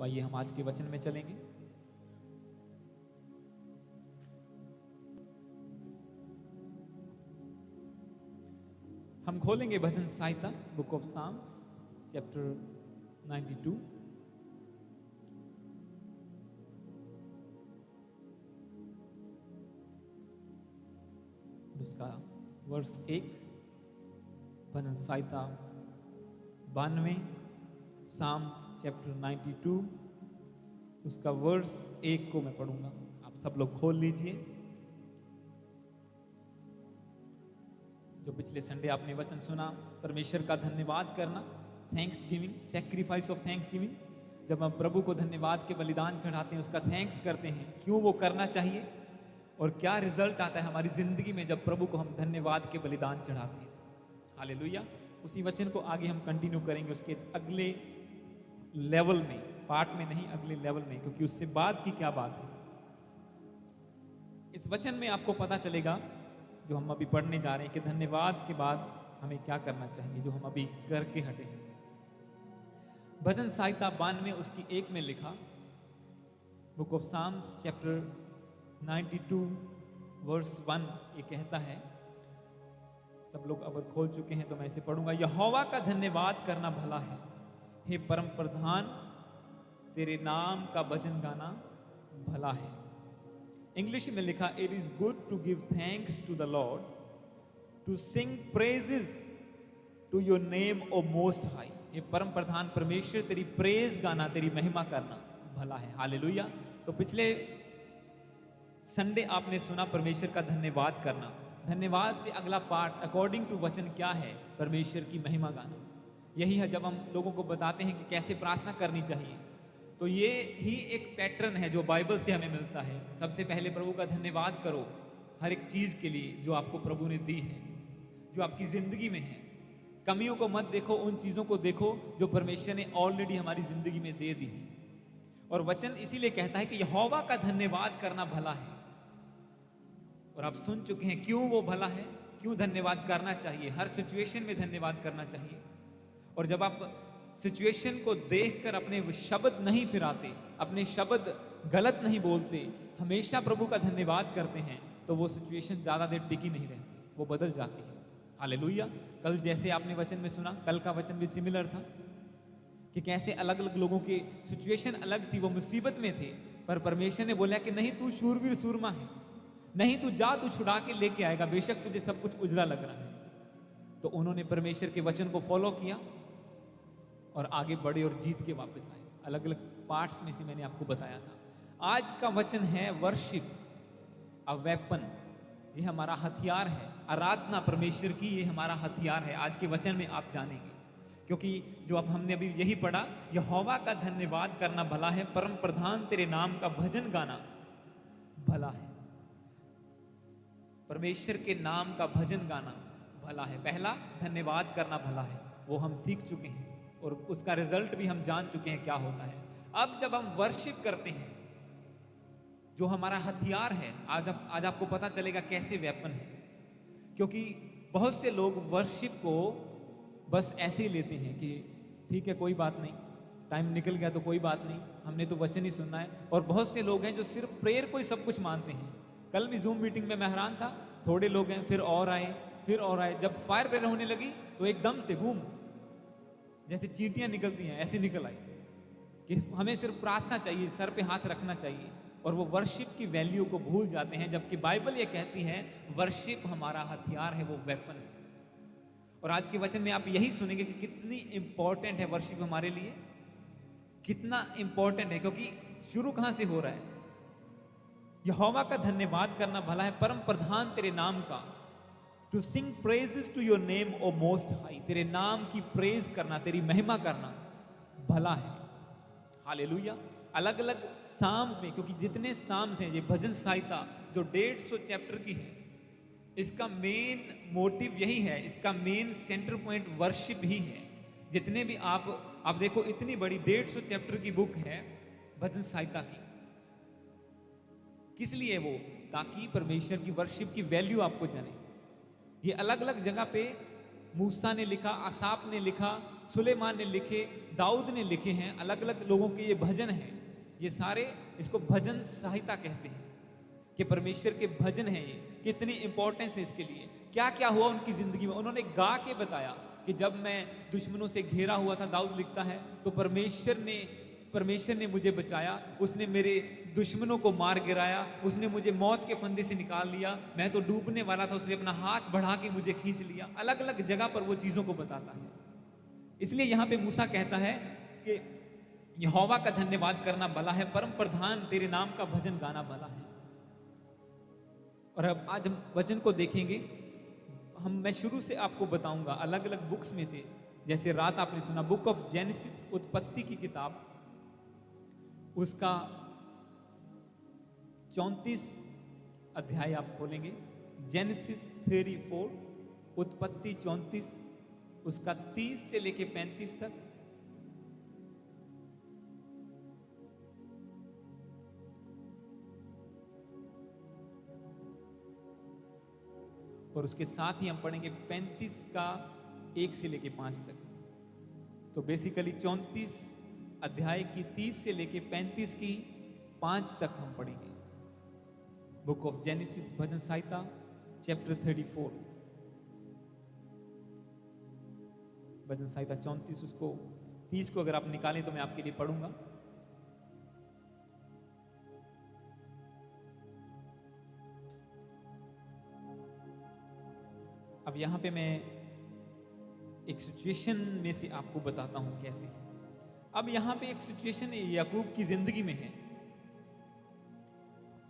तो आइए हम आज के वचन में चलेंगे। हम खोलेंगे भजन संहिता, बुक ऑफ साम्स, चैप्टर 92। उसका वर्स 1, भजन संहिता 92, साम्स चैप्टर 92, उसका वर्स 1 को मैं पढ़ूंगा। आप सब लोग खोल लीजिए। जो पिछले संडे आपने वचन सुना, परमेश्वर का धन्यवाद करना, thanks giving, sacrifice of thanks giving. जब हम प्रभु को धन्यवाद के बलिदान चढ़ाते हैं, उसका थैंक्स करते हैं, क्यों वो करना चाहिए और क्या रिजल्ट आता है हमारी जिंदगी में जब प्रभु को हम धन्यवाद के बलिदान चढ़ाते हैं। हालेलुया। उसी वचन को आगे हम कंटिन्यू करेंगे उसके अगले लेवल में, पार्ट में नहीं, अगले लेवल में, क्योंकि उससे बाद की क्या बात है। इस वचन में आपको पता चलेगा जो हम अभी पढ़ने जा रहे हैं कि धन्यवाद के बाद हमें क्या करना चाहिए, जो हम अभी करके हटे। भजन संहिता 92 उसकी 1 में लिखा, book of psalms chapter 92 verse 1 ये कहता है, सब लोग अगर खोल चुके हैं तो मैं इसे पढ़ूंगा। यहोवा का धन्यवाद करना भला है, हे परम प्रधान तेरे नाम का भजन गाना भला है। इंग्लिश में लिखा, it is good to give thanks to the lord, to sing praises to your name O most high. ये परम प्रधान परमेश्वर तेरी प्रेज गाना, तेरी महिमा करना भला है। हालेलुया। तो पिछले संडे आपने सुना परमेश्वर का धन्यवाद करना। धन्यवाद से अगला पार्ट अकॉर्डिंग टू वचन क्या है, परमेश्वर की महिमा गाना। यही है जब हम लोगों को बताते हैं कि कैसे प्रार्थना करनी चाहिए, तो ये ही एक पैटर्न है जो बाइबल से हमें मिलता है। सबसे पहले प्रभु का धन्यवाद करो हर एक चीज के लिए जो आपको प्रभु ने दी है, जो आपकी जिंदगी में है। कमियों को मत देखो, उन चीजों को देखो जो परमेश्वर ने ऑलरेडी हमारी जिंदगी में दे दी है। और वचन इसीलिए कहता है कि यहोवा का धन्यवाद करना भला है। और आप सुन चुके हैं क्यों वो भला है, क्यों धन्यवाद करना चाहिए। हर सिचुएशन में धन्यवाद करना चाहिए। और जब आप सिचुएशन को देखकर अपने शब्द नहीं फिराते, अपने शब्द गलत नहीं बोलते, हमेशा प्रभु का धन्यवाद करते हैं, तो वो सिचुएशन ज्यादा देर टिकी नहीं रहती, वो बदल जाती है। हालेलुया। कल जैसे आपने वचन में सुना, कल का वचन भी सिमिलर था कि कैसे अलग अलग लोगों की सिचुएशन अलग थी, वो मुसीबत में थे, पर परमेश्वर ने बोला कि नहीं तू शूरवीर सूरमा है, नहीं तू जा, तू छुड़ा के लेके आएगा, बेशक तुझे सब कुछ उजड़ा लग रहा है। तो उन्होंने परमेश्वर के वचन को फॉलो किया और आगे बढ़े और जीत के वापस आए। अलग अलग पार्ट्स में से मैंने आपको बताया था। आज का वचन है वर्शिप अ वेपन, ये हमारा हथियार है। आराधना परमेश्वर की ये हमारा हथियार है। आज के वचन में आप जानेंगे, क्योंकि जो अब हमने अभी यही पढ़ा, यहोवा का धन्यवाद करना भला है, परम प्रधान तेरे नाम का भजन गाना भला है। परमेश्वर के नाम का भजन गाना भला है। पहला धन्यवाद करना भला है, वो हम सीख चुके हैं और उसका रिजल्ट भी हम जान चुके हैं क्या होता है। अब जब हम वर्शिप करते हैं, जो हमारा हथियार है, आज आपको पता चलेगा कैसे वेपन है। क्योंकि बहुत से लोग वर्शिप को बस ऐसे ही लेते हैं कि ठीक है कोई बात नहीं, टाइम निकल गया तो कोई बात नहीं, हमने तो वचन ही सुनना है। और बहुत से लोग हैं जो सिर्फ प्रेयर को ही सब कुछ मानते हैं। कल भी जूम मीटिंग में मैं हैरान था, थोड़े लोग हैं, फिर और आए, फिर और आए। जब फायर प्रेयर होने लगी तो एकदम से बूम, जैसे चींटियां निकलती हैं ऐसे निकल आई कि हमें सिर्फ प्रार्थना चाहिए, सर पे हाथ रखना चाहिए, और वो वर्शिप की वैल्यू को भूल जाते हैं। जबकि बाइबल ये कहती है वर्शिप हमारा हथियार है, वो वेपन है। और आज के वचन में आप यही सुनेंगे कि कितनी इंपॉर्टेंट है वर्शिप हमारे लिए, कितना इंपॉर्टेंट है। क्योंकि शुरू कहां से हो रहा है, यहोवा का धन्यवाद करना भला है, परम प्रधान तेरे नाम का, to sing praises to your name O most high, तेरे नाम की प्रेज करना, तेरी महिमा करना भला है। हालेलुया। अलग अलग साम्स में, क्योंकि जितने साम्स हैं, ये भजन संहिता जो 150 चैप्टर की है, इसका मेन मोटिव यही है, इसका मेन सेंटर पॉइंट वर्शिप ही है। जितने भी आप देखो, इतनी बड़ी 150 चैप्टर की बुक है भजन संहिता की। किस लिए वो? ताकि परमेश्वर की वर्शिप की वैल्यू आपको जाने। ये अलग अलग जगह पे मूसा ने लिखा, आसाप ने लिखा, सुलेमान ने लिखे, दाऊद ने लिखे हैं, अलग अलग लोगों के ये भजन हैं। ये सारे इसको भजन संहिता कहते हैं कि परमेश्वर के भजन हैं ये। कितनी इंपॉर्टेंस है इसके लिए, क्या क्या हुआ उनकी जिंदगी में, उन्होंने गा के बताया कि जब मैं दुश्मनों से घेरा हुआ था, दाऊद लिखता है, तो परमेश्वर ने मुझे बचाया, उसने मेरे दुश्मनों को मार गिराया, उसने मुझे मौत के फंदे से निकाल लिया, मैं तो डूबने वाला था, उसने अपना हाथ बढ़ा के मुझे खींच लिया। अलग अलग जगह पर वो चीजों को बताता है। इसलिए यहां पे मूसा कहता है कि यहोवा का धन्यवाद करना भला है, परम प्रधान तेरे नाम का भजन गाना भला है। और अब आज हम वचन को देखेंगे। मैं शुरू से आपको बताऊंगा अलग अलग बुक्स में से, जैसे रात आपने सुना बुक ऑफ जेनेसिस, उत्पत्ति की किताब, उसका 34 अध्याय आप खोलेंगे। जेनेसिस 34, उत्पत्ति 34, उसका 30 से लेके 35 तक। और उसके साथ ही हम पढ़ेंगे 35 का 1 से लेके 5 तक। तो बेसिकली 34 अध्याय की 30 से लेके 35 की 5 तक हम पढ़ेंगे। Book of genesis bhajan Samhita chapter 34, भजन संहिता 34, उसको 30 को अगर आप निकालें तो मैं आपके लिए पढ़ूंगा। अब यहां पे मैं एक सिचुएशन में से आपको बताता हूं कैसे। अब यहां पे एक सिचुएशन याकूब की जिंदगी में है।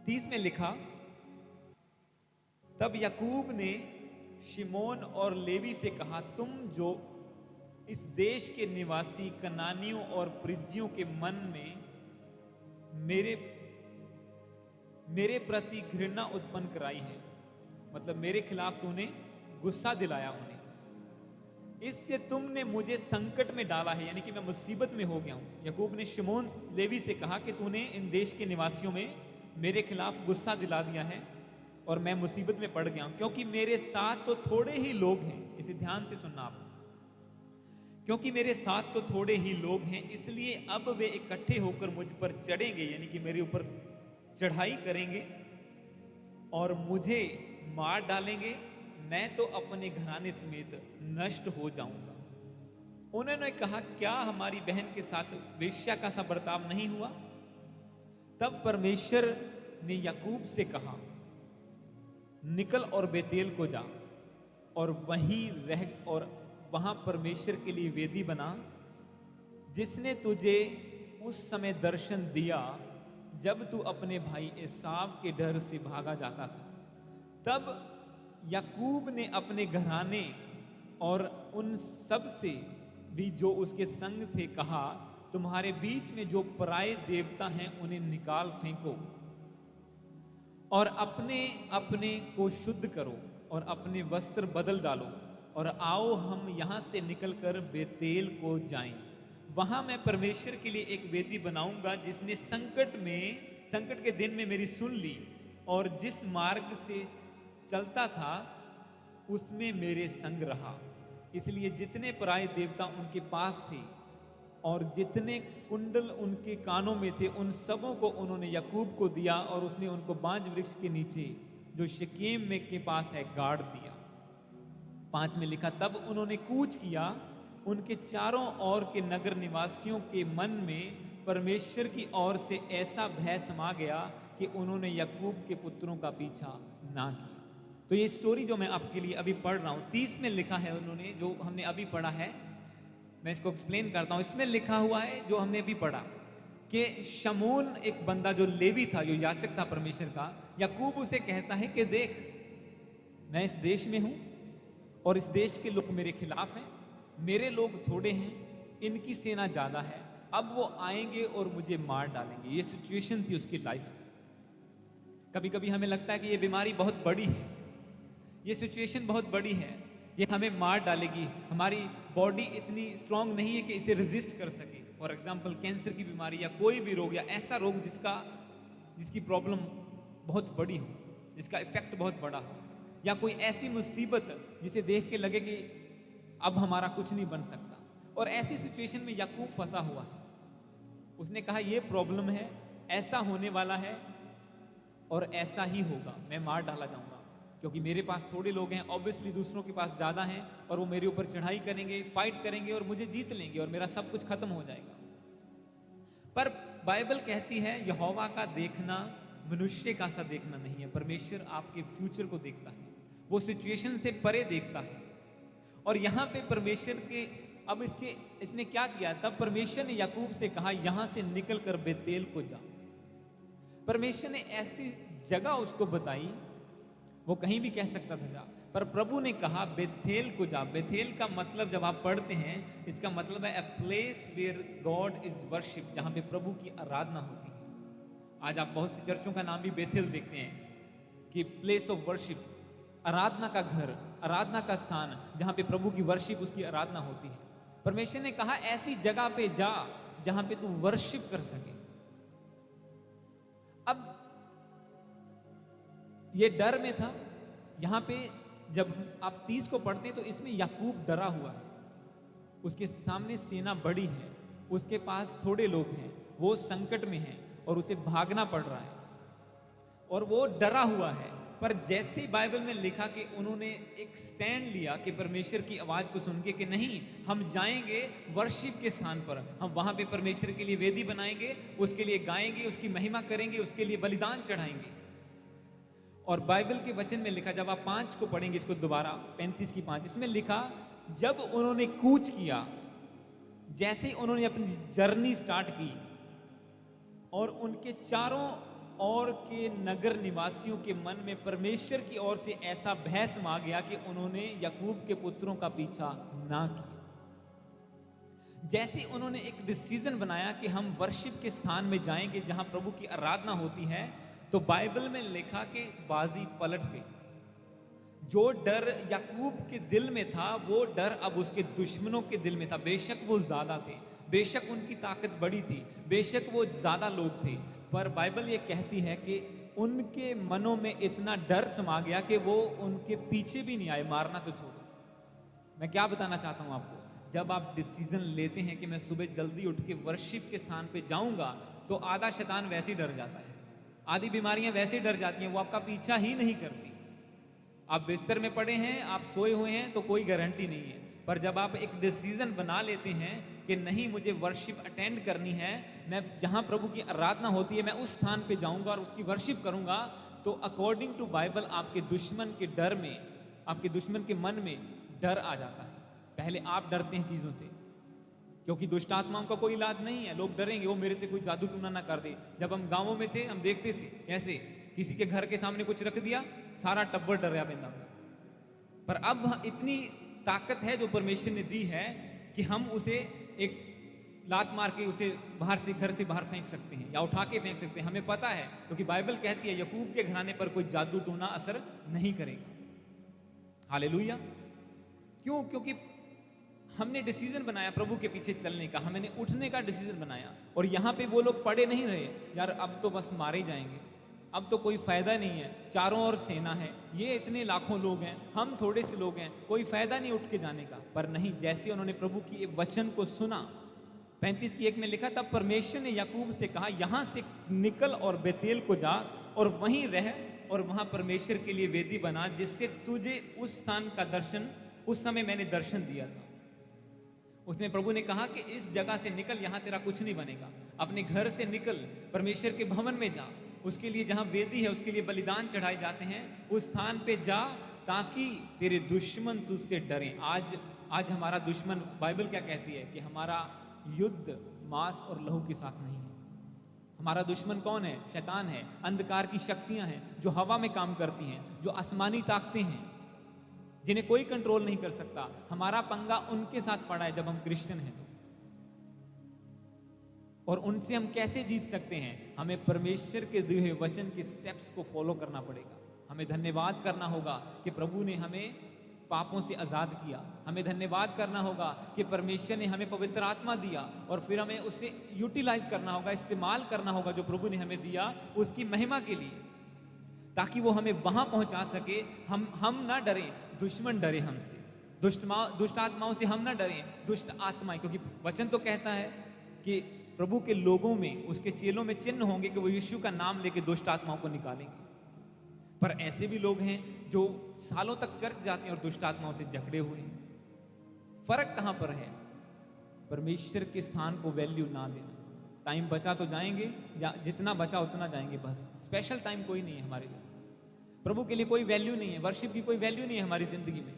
30 में लिखा, तब याकूब ने शिमोन और लेवी से कहा, तुम जो इस देश के निवासी कनानियों और परिज्जियों के मन में मेरे प्रति घृणा उत्पन्न कराई है, मतलब मेरे खिलाफ तूने गुस्सा दिलाया उन्हें, इससे तुमने मुझे संकट में डाला है, यानी कि मैं मुसीबत में हो गया हूं। याकूब ने शिमोन लेवी से कहा कि तूने इन देश के निवासियों में मेरे खिलाफ गुस्सा दिला दिया है और मैं मुसीबत में पड़ गया हूं, क्योंकि मेरे साथ तो थोड़े ही लोग हैं। इसे ध्यान से सुनना आप। क्योंकि मेरे साथ तो थोड़े ही लोग हैं, इसलिए अब वे इकट्ठे होकर मुझ पर चढ़ेंगे, यानी कि मेरे ऊपर चढ़ाई करेंगे और मुझे मार डालेंगे, मैं तो अपने घराने समेत नष्ट हो जाऊंगा। उन्होंने कहा, क्या हमारी बहन के साथ वेश्या का सा बर्ताव नहीं हुआ? तब परमेश्वर ने याकूब से कहा, निकल और बेतेल को जा और वहीं रह और वहां परमेश्वर के लिए वेदी बना, जिसने तुझे उस समय दर्शन दिया जब तू अपने भाई एसाव के डर से भागा जाता था। तब याकूब ने अपने घराने और उन सब से भी जो उसके संग थे कहा, तुम्हारे बीच में जो पराये देवता हैं उन्हें निकाल फेंको और अपने अपने को शुद्ध करो और अपने वस्त्र बदल डालो और आओ हम यहां से निकलकर बेतेल को जाएं। वहां मैं परमेश्वर के लिए एक वेदी बनाऊंगा, जिसने संकट के दिन में मेरी सुन ली और जिस मार्ग से चलता था उसमें मेरे संग रहा। इसलिए जितने पराये देवता उनके पास थे और जितने कुंडल उनके कानों में थे, उन सबों को उन्होंने याकूब को दिया और उसने उनको बांज वृक्ष के नीचे जो शकेम में के पास है गाड़ दिया। 5 में लिखा, तब उन्होंने कूच किया, उनके चारों ओर के नगर निवासियों के मन में परमेश्वर की ओर से ऐसा भय समा गया कि उन्होंने याकूब के पुत्रों का पीछा ना किया। तो ये स्टोरी जो मैं आपके लिए अभी पढ़ रहा हूं, 30 में लिखा है उन्होंने, जो हमने अभी पढ़ा है, मैं इसको एक्सप्लेन करता हूं। इसमें लिखा हुआ है जो हमने अभी पढ़ा कि शमून एक बंदा जो लेवी था, जो याचक था परमेश्वर का, याकूब उसे कहता है कि देख, मैं इस देश में हूं और इस देश के लोग मेरे खिलाफ हैं, मेरे लोग थोड़े हैं, इनकी सेना ज्यादा है, अब वो आएंगे और मुझे मार डालेंगे। ये सिचुएशन थी उसकी लाइफ की। कभी कभी हमें लगता है कि ये बीमारी बहुत बड़ी है, ये सिचुएशन बहुत बड़ी है, ये हमें मार डालेगी, हमारी बॉडी इतनी स्ट्रांग नहीं है कि इसे रेजिस्ट कर सके। फॉर एग्जाम्पल कैंसर की बीमारी या कोई भी रोग या ऐसा रोग जिसकी प्रॉब्लम बहुत बड़ी हो, जिसका इफेक्ट बहुत बड़ा हो, या कोई ऐसी मुसीबत जिसे देख के लगे कि अब हमारा कुछ नहीं बन सकता। और ऐसी सिचुएशन में याकूब फंसा हुआ है। उसने कहा ये प्रॉब्लम है, ऐसा होने वाला है और ऐसा ही होगा, मैं मार डाला जाऊंगा क्योंकि मेरे पास थोड़े लोग हैं, ऑब्वियसली दूसरों के पास ज्यादा हैं और वो मेरे ऊपर चढ़ाई करेंगे, फाइट करेंगे और मुझे जीत लेंगे और मेरा सब कुछ खत्म हो जाएगा। पर बाइबल कहती है यहोवा का देखना मनुष्य का सा देखना नहीं है। परमेश्वर आपके फ्यूचर को देखता है, वो सिचुएशन से परे देखता है। और यहाँ पे परमेश्वर के अब इसने क्या किया, तब परमेश्वर ने याकूब से कहा यहां से निकल कर बेतेल को जा। परमेश्वर ने ऐसी जगह उसको बताई, वो कहीं भी कह सकता था जा, पर प्रभु ने कहा बेथेल को जा। बेथेल का मतलब जब आप पढ़ते हैं, इसका मतलब है a place where God is worship, जहां पे प्रभु की आराधना होती है। आज आप बहुत सी चर्चों का नाम भी बेथेल देखते हैं कि प्लेस ऑफ वर्शिप, आराधना का घर, आराधना का स्थान, जहां पे प्रभु की वर्शिप, उसकी आराधना होती है। परमेश्वर ने कहा ऐसी जगह पे जा जहां पे तू वर्शिप कर सके। अब ये डर में था। यहां पे जब आप 30 को पढ़ते हैं तो इसमें याकूब डरा हुआ है, उसके सामने सेना बड़ी है, उसके पास थोड़े लोग हैं, वो संकट में है और उसे भागना पड़ रहा है और वो डरा हुआ है। पर जैसे बाइबल में लिखा कि उन्होंने एक स्टैंड लिया कि परमेश्वर की आवाज को सुन के कि नहीं, हम जाएंगे वर्शिप के स्थान पर, हम वहां पे परमेश्वर के लिए वेदी बनाएंगे, उसके लिए गाएंगे, उसकी महिमा करेंगे, उसके लिए बलिदान चढ़ाएंगे। और बाइबल के वचन में लिखा, जब आप 5 को पढ़ेंगे इसको दोबारा, 35 की 5, इसमें लिखा जब उन्होंने कूच किया, जैसे ही उन्होंने अपनी जर्नी स्टार्ट की और उनके चारों और के नगर निवासियों के मन में परमेश्वर की ओर से ऐसा भय समा गया कि उन्होंने याकूब के पुत्रों का पीछा ना किया। जैसे उन्होंने एक डिसीजन बनाया कि हम वर्शिप के स्थान में जाएंगे जहां प्रभु की आराधना होती है, तो बाइबल में लिखा कि बाजी पलट गई। जो डर याकूब के दिल में था, वो डर अब उसके दुश्मनों के दिल में था। बेशक वो ज्यादा थे, बेशक उनकी ताकत बड़ी थी, बेशक वो ज्यादा लोग थे, पर बाइबल ये कहती है कि उनके मनों में इतना डर समा गया कि वो उनके पीछे भी नहीं आए, मारना तो छोड़ो। मैं क्या बताना चाहता हूं आपको, जब आप डिसीजन लेते हैं कि मैं सुबह जल्दी उठ के वर्शिप के स्थान पे जाऊंगा, तो आधा शैतान वैसे ही डर जाता है, आधी बीमारियां वैसे ही डर जाती हैं, वो आपका पीछा ही नहीं करती। आप बिस्तर में पड़े हैं, आप सोए हुए हैं, तो कोई गारंटी नहीं है। पर जब आप एक डिसीजन बना लेते हैं कि नहीं, मुझे वर्शिप अटेंड करनी है, मैं जहां प्रभु की आराधना होती है मैं उस स्थान पे जाऊंगा और उसकी वर्शिप करूंगा, तो अकॉर्डिंग टू बाइबल आपके दुश्मन के डर में, आपके दुश्मन के मन में डर आ जाता है। पहले आप डरते हैं चीजों से, क्योंकि दुष्ट आत्माओं का कोई इलाज नहीं है। लोग डरेंगे वो मेरे से कोई जादू टूना ना कर दे। जब हम गांवों में थे, हम देखते थे कैसे किसी के घर के सामने कुछ रख दिया, सारा टब्बर डर पैदा। पर अब इतनी ताकत है जो परमेश्वर ने दी है कि हम उसे एक लात मार के उसे बाहर से, घर से बाहर फेंक सकते हैं या उठा के फेंक सकते हैं। हमें पता है, क्योंकि बाइबल कहती है याकूब के घराने पर कोई जादू टूना असर नहीं करेगा। हालेलुया। क्यों? क्योंकि हमने डिसीजन बनाया प्रभु के पीछे चलने का, हमने उठने का डिसीजन बनाया। और यहां पे वो लोग पड़े नहीं रहे, यार अब तो बस मारे ही जाएंगे, अब तो कोई फायदा नहीं है, चारों ओर सेना है, ये इतने लाखों लोग हैं, हम थोड़े से लोग हैं, कोई फायदा नहीं उठ के जाने का। पर नहीं, जैसे उन्होंने प्रभु की वचन को सुना, 35 की 1 में लिखा, तब परमेश्वर ने याकूब से कहा यहां से निकल और बेतेल को जा और वहीं रह और वहां परमेश्वर के लिए वेदी बना, जिससे तुझे उस स्थान का दर्शन, उस समय मैंने दर्शन दिया था। उसने, प्रभु ने कहा कि इस जगह से निकल, यहां तेरा कुछ नहीं बनेगा, अपने घर से निकल, परमेश्वर के भवन में जा, उसके लिए जहां वेदी है, उसके लिए बलिदान चढ़ाए जाते हैं, उस स्थान पे जा, ताकि तेरे दुश्मन तुझसे डरें। आज हमारा दुश्मन, बाइबल क्या कहती है कि हमारा युद्ध मांस और लहू के साथ नहीं है। हमारा दुश्मन कौन है? शैतान है, अंधकार की शक्तियां हैं जो हवा में काम करती हैं, जो आसमानी ताकतें हैं, जिन्हें कोई कंट्रोल नहीं कर सकता। हमारा पंगा उनके साथ पड़ा है जब हम क्रिश्चियन हैं तो। और उनसे हम कैसे जीत सकते हैं? हमें परमेश्वर के दिए हुए वचन के स्टेप्स को फॉलो करना पड़ेगा। हमें धन्यवाद करना होगा कि प्रभु ने हमें पापों से आजाद किया। हमें धन्यवाद करना होगा कि परमेश्वर ने हमें पवित्र आत्मा दिया, और फिर हमें उसे यूटिलाइज करना होगा, इस्तेमाल करना होगा जो प्रभु ने हमें दिया उसकी महिमा के लिए, ताकि वो हमें वहां पहुंचा सके। हम ना डरें, दुश्मन डरे हमसे। दुष्ट आत्माओं से हम ना डरें, दुष्ट आत्माएं, क्योंकि वचन तो कहता है कि प्रभु के लोगों में, उसके चेलों में चिन्ह होंगे कि वो यीशु का नाम लेके दुष्ट आत्माओं को निकालेंगे। पर ऐसे भी लोग हैं जो सालों तक चर्च जाते हैं और दुष्ट आत्माओं से जकड़े हुए हैं। फर्क कहां पर है? परमेश्वर के स्थान को वैल्यू ना देना। टाइम बचा तो जाएंगे, या जितना बचा उतना जाएंगे, बस स्पेशल टाइम कोई नहीं है हमारे लिए। प्रभु के लिए कोई वैल्यू नहीं है, वर्शिप की कोई वैल्यू नहीं है हमारी जिंदगी में।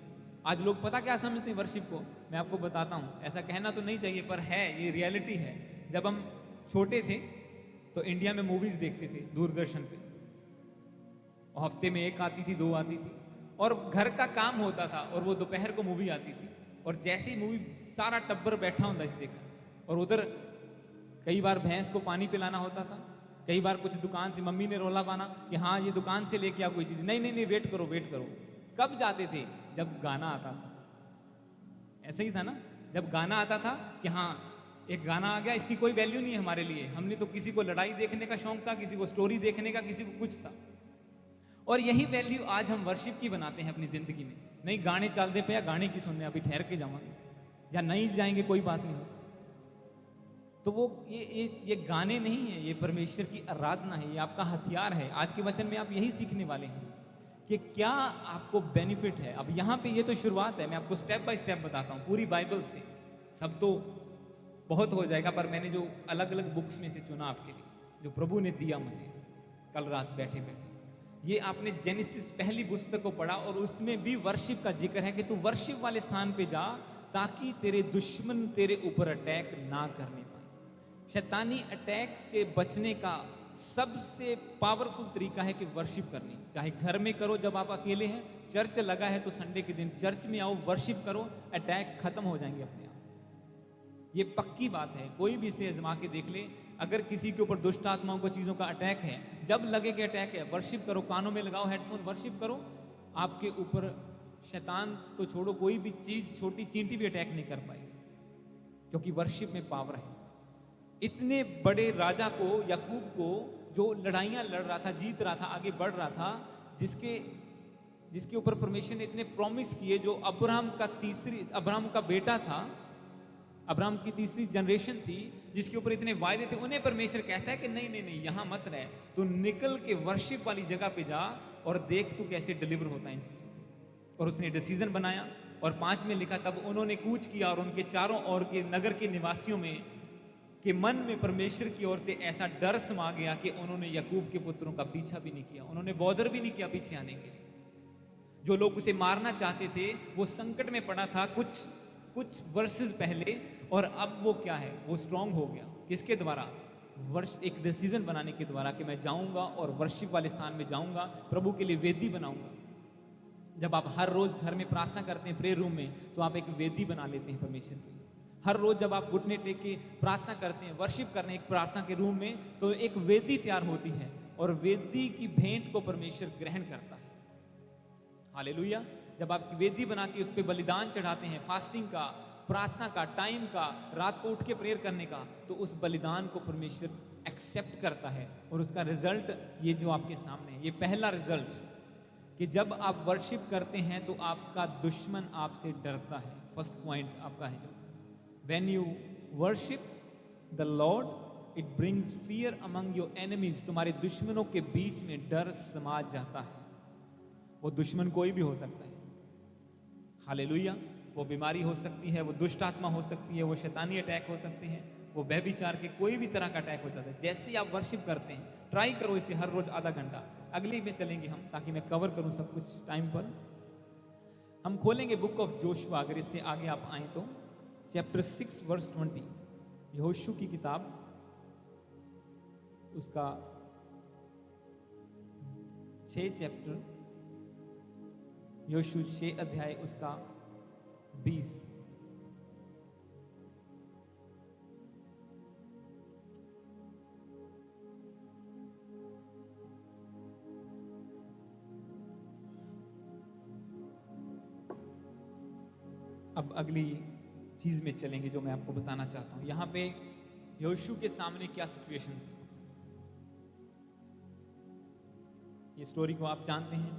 आज लोग पता क्या समझते हैं वर्शिप को, मैं आपको बताता हूं। ऐसा कहना तो नहीं चाहिए पर है, ये रियलिटी है। जब हम छोटे थे तो इंडिया में मूवीज देखते थे दूरदर्शन पे, हफ्ते में 1 आती थी, 2 आती थी, और घर का काम होता था और वो दोपहर को मूवी आती थी। और जैसे ही मूवी, सारा टब्बर बैठा होता था देखा, और उधर कई बार भैंस को पानी पिलाना होता था, कई बार कुछ दुकान से मम्मी ने रोला पाना कि हाँ ये दुकान से लेके आओ कोई चीज, नहीं नहीं नहीं वेट करो वेट करो। कब जाते थे? जब गाना आता था। ऐसे ही था ना, जब गाना आता था कि हाँ एक गाना आ गया, इसकी कोई वैल्यू नहीं है हमारे लिए। हमने तो किसी को लड़ाई देखने का शौक था, किसी को स्टोरी देखने का, किसी को कुछ था। और यही वैल्यू आज हम वर्शिप की बनाते हैं अपनी जिंदगी में। नहीं गाने चलते पे, या गाने की सुनने, अभी ठहर के जावांगे, या नहीं जाएंगे कोई बात नहीं होता। तो वो ये गाने नहीं है, ये परमेश्वर की आराधना है, ये आपका हथियार है। आज के वचन में आप यही सीखने वाले हैं कि क्या आपको बेनिफिट है। अब यहाँ पे ये तो शुरुआत है, मैं आपको स्टेप बाय स्टेप बताता हूँ पूरी बाइबल से। सब तो बहुत हो जाएगा, पर मैंने जो अलग अलग बुक्स में से चुना आपके लिए, जो प्रभु ने दिया मुझे कल रात बैठे बैठे। ये आपने जेनेसिस पहली पुस्तक को पढ़ा, और उसमें भी वर्शिप का जिक्र है कि तू वर्शिप वाले स्थान पे जा ताकि तेरे दुश्मन तेरे ऊपर अटैक ना करने पाए। शैतानी अटैक से बचने का सबसे पावरफुल तरीका है कि वर्शिप करनी। चाहे घर में करो जब आप अकेले हैं, चर्च लगा है तो संडे के दिन चर्च में आओ, वर्शिप करो, अटैक खत्म हो जाएंगे अपने आप। ये पक्की बात है, कोई भी इसे आजमा के देख ले। अगर किसी के ऊपर दुष्ट आत्माओं को चीजों का अटैक है, जब लगे कि अटैक है, वर्शिप करो, कानों में लगाओ हेडफोन, वर्शिप करो, आपके ऊपर शैतान तो छोड़ो, कोई भी चीज, छोटी चींटी भी अटैक नहीं कर पाएगी, क्योंकि वर्शिप में पावर है। इतने बड़े राजा को, याकूब को, जो लड़ाइयां लड़ रहा था, जीत रहा था, आगे बढ़ रहा था, जिसके ऊपर परमेश्वर ने इतने प्रॉमिस किए, जो अब्राहम का बेटा था, अब्राहम की तीसरी जनरेशन थी, जिसके ऊपर इतने वायदे थे, उन्हें परमेश्वर कहता है कि नहीं नहीं नहीं, यहां मत रह, तू निकल के वर्शिप वाली जगह पे जा और देख तू कैसे डिलीवर होता है इन चीजों से। और उसने डिसीजन बनाया, और 5 में लिखा, तब उन्होंने कूच किया और उनके चारों ओर के नगर के निवासियों में के मन में परमेश्वर की ओर से ऐसा डर समा गया कि उन्होंने याकूब के पुत्रों का पीछा भी नहीं किया, उन्होंने बॉदर भी नहीं किया पीछे आने के लिए। जो लोग उसे मारना चाहते थे वो संकट में पड़ा था कुछ वर्सेस पहले, और अब वो क्या है, वो स्ट्रांग हो गया। किसके द्वारा? एक डिसीजन बनाने के द्वारा कि मैं जाऊंगा और वर्शिप वाले स्थान में जाऊंगा, प्रभु के लिए वेदी बनाऊंगा। जब आप हर रोज घर में प्रार्थना करते हैं प्रेयर रूम में, तो आप एक वेदी बना लेते हैं परमेश्वर के लिए। हर रोज जब आप घुटने टेक के प्रार्थना करते हैं, वर्शिप करने एक प्रार्थना के रूम में, तो एक वेदी तैयार होती है, और वेदी की भेंट को परमेश्वर ग्रहण करता है। हालेलुया। जब आप वेदी बना के उस पर बलिदान चढ़ाते हैं, फास्टिंग का, प्रार्थना का, टाइम का, रात को उठ के प्रेयर करने का, तो उस बलिदान को परमेश्वर एक्सेप्ट करता है। और उसका रिजल्ट ये जो आपके सामने है, ये पहला रिजल्ट, कि जब आप वर्शिप करते हैं तो आपका दुश्मन आपसे डरता है। फर्स्ट पॉइंट आपका है, when you worship the Lord, it brings fear among your enemies। तुम्हारे दुश्मनों के बीच में डर समा जाता है। वो दुश्मन कोई भी हो सकता है, हालेलुया। वो बीमारी हो सकती है, वो दुष्ट आत्मा हो सकती है, वो शैतानी अटैक हो सकते हैं, वो व्यभिचार के कोई भी तरह का अटैक हो जाता है। जैसे ही आप वर्शिप करते हैं, ट्राई करो इसे हर रोज आधा घंटा। अगले में चलेंगे हम, ताकि मैं कवर करूं सब कुछ टाइम पर। हम खोलेंगे बुक ऑफ जोशुआ, अगर इससे आगे आप आए तो, चैप्टर 6 वर्स 20, यहोशू की किताब, उसका 6 चैप्टर, यहोशू 6 अध्याय, उसका 20। अब अगली चीज में चलेंगे जो मैं आपको बताना चाहता हूं। यहां पे यहोशू के सामने क्या सिचुएशन थी, ये स्टोरी को आप जानते हैं।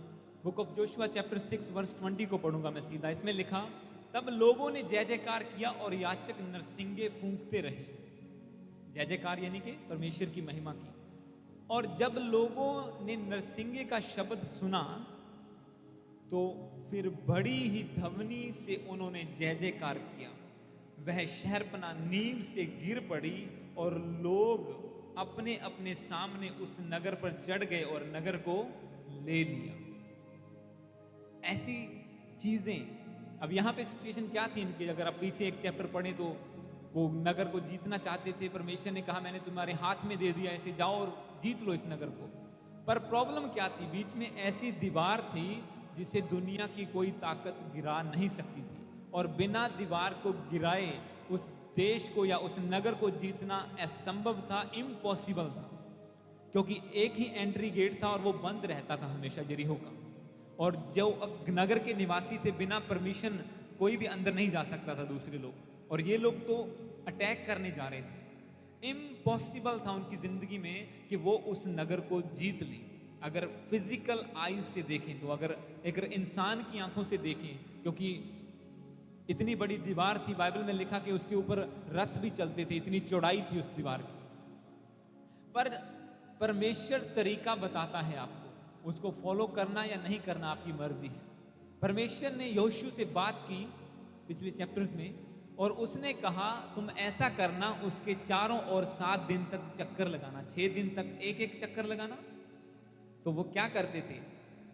Book of Joshua chapter 6 verse 20 को पढ़ूंगा मैं सीधा। इसमें लिखा, तब लोगों ने जय जयकार किया और याचक नरसिंगे फूंकते रहे। जय जयकार यानी कि परमेश्वर की महिमा की। और जब लोगों ने नरसिंगे का शब्द सुना तो फिर बड़ी ही ध्वनि से उन्होंने जय जयकार किया। वह शहरपना नींव से गिर पड़ी और लोग अपने अपने सामने उस नगर पर चढ़ गए और नगर को ले लिया। ऐसी चीजें, अब यहां पे सिचुएशन क्या थी इनकी, अगर आप पीछे एक चैप्टर पढ़ें तो वो नगर को जीतना चाहते थे। परमेश्वर ने कहा मैंने तुम्हारे हाथ में दे दिया, ऐसे जाओ और जीत लो इस नगर को। पर प्रॉब्लम क्या थी, बीच में ऐसी दीवार थी जिसे दुनिया की कोई ताकत गिरा नहीं सकती थी। और बिना दीवार को गिराए उस देश को या उस नगर को जीतना असंभव था, इम्पॉसिबल था। क्योंकि एक ही एंट्री गेट था और वो बंद रहता था हमेशा, यरीहो का। और जो नगर के निवासी थे, बिना परमिशन कोई भी अंदर नहीं जा सकता था, दूसरे लोग। और ये लोग तो अटैक करने जा रहे थे। इम्पॉसिबल था उनकी जिंदगी में कि वो उस नगर को जीत लें। अगर फिजिकल आईज से देखें तो, अगर इंसान की आंखों से देखें, क्योंकि इतनी बड़ी दीवार थी, बाइबल में लिखा कि उसके ऊपर रथ भी चलते थे, इतनी चौड़ाई थी उस दीवार की। पर परमेश्वर तरीका बताता है आपको, उसको फॉलो करना या नहीं करना आपकी मर्जी है। परमेश्वर ने यहोशू से बात की पिछले चैप्टर्स में, और उसने कहा तुम ऐसा करना, उसके चारों ओर 7 दिन तक चक्कर लगाना, 6 दिन तक एक एक चक्कर लगाना। तो वो क्या करते थे,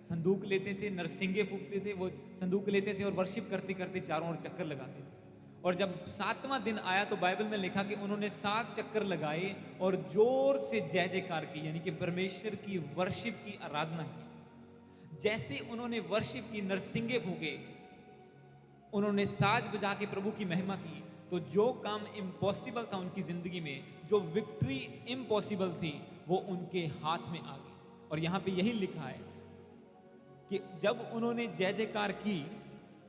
संदूक लेते थे, नरसिंगे फूंकते थे, वो संदूक लेते थे और वर्शिप करते करते चारों ओर चक्कर लगाते थे। और जब 7वां दिन आया तो बाइबल में लिखा कि उन्होंने 7 चक्कर लगाए और जोर से जय जयकार की, यानी कि परमेश्वर की वर्शिप की, आराधना की। जैसे उन्होंने वर्शिप की, नरसिंगे फूंके, उन्होंने साज बजा के प्रभु की महिमा की, तो जो काम इम्पॉसिबल था उनकी जिंदगी में, जो विक्ट्री इम्पॉसिबल थी, वो उनके हाथ में आ गई। और यहां पे यही लिखा है कि जब उन्होंने जय जयकार की,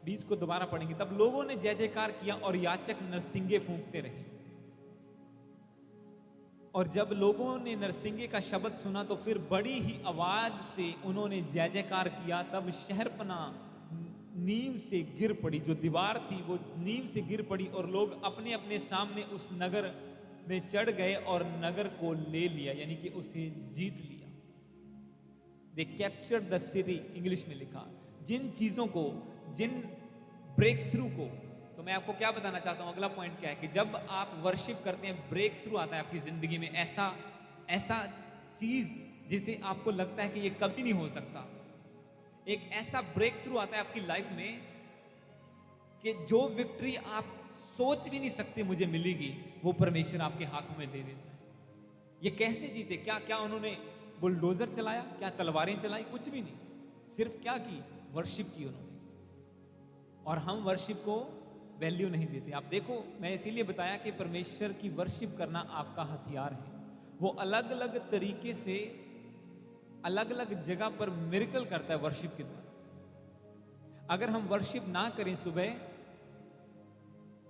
20 को दोबारा पढ़ेंगे, तब लोगों ने जय जयकार किया और याचक नरसिंगे फूंकते रहे। और जब लोगों ने नरसिंगे का शब्द सुना तो फिर बड़ी ही आवाज से उन्होंने जय जयकार किया। तब शहरपना नींव से गिर पड़ी, जो दीवार थी वो नींव से गिर पड़ी और लोग अपने अपने सामने उस नगर में चढ़ गए और नगर को ले लिया, यानी कि उसे जीत लिया। दे कैप्चर्ड द सिटी, इंग्लिश में लिखा। जिन चीजों को, जिन ब्रेक थ्रू को, तो मैं आपको क्या बताना चाहता हूं, अगला पॉइंट क्या है कि जब आप वर्शिप करते हैं, ब्रेक थ्रू आता है आपकी जिंदगी में, ऐसा चीज जिसे आपको लगता है कि ये कभी नहीं हो सकता। एक ऐसा ब्रेक थ्रू आता है आपकी लाइफ में कि जो विक्ट्री आप सोच भी नहीं सकते मुझे मिलेगी, वो परमेश्वर आपके हाथों में दे देता है। ये कैसे जीते? क्या उन्होंने बुलडोजर चलाया? क्या तलवारें चलाई? कुछ भी नहीं। सिर्फ क्या की? वर्शिप की उन्होंने। और हम वर्शिप को वैल्यू नहीं देते। आप देखो, मैं इसीलिए बताया कि परमेश्वर की वर्शिप करना आपका हथियार है। वो अलग अलग तरीके से अलग अलग जगह पर मिरेकल करता है वर्शिप के द्वारा। अगर हम वर्शिप ना करें सुबह,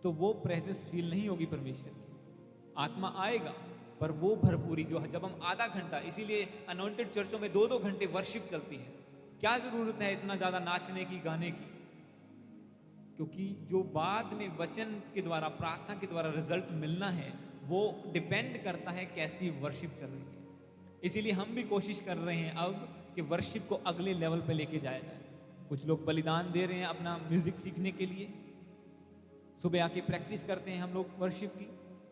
तो वो प्रेजेंस फील नहीं होगी परमेश्वर की। आत्मा आएगा पर वो भरपूरी जो है, जब हम आधा घंटा, इसीलिए अनॉइंटेड चर्चों में 2-2 घंटे वर्शिप चलती है। क्या जरूरत है इतना ज्यादा नाचने की, गाने की? क्योंकि जो बाद में वचन के द्वारा, प्रार्थना के द्वारा रिजल्ट मिलना है, वो डिपेंड करता है कैसी वर्शिप चल रही है। इसीलिए हम भी कोशिश कर रहे हैं अब कि वर्शिप को अगले लेवल पे लेके जाया जाए। कुछ लोग बलिदान दे रहे हैं अपना म्यूजिक सीखने के लिए, सुबह आके प्रैक्टिस करते हैं हम लोग वर्शिप की।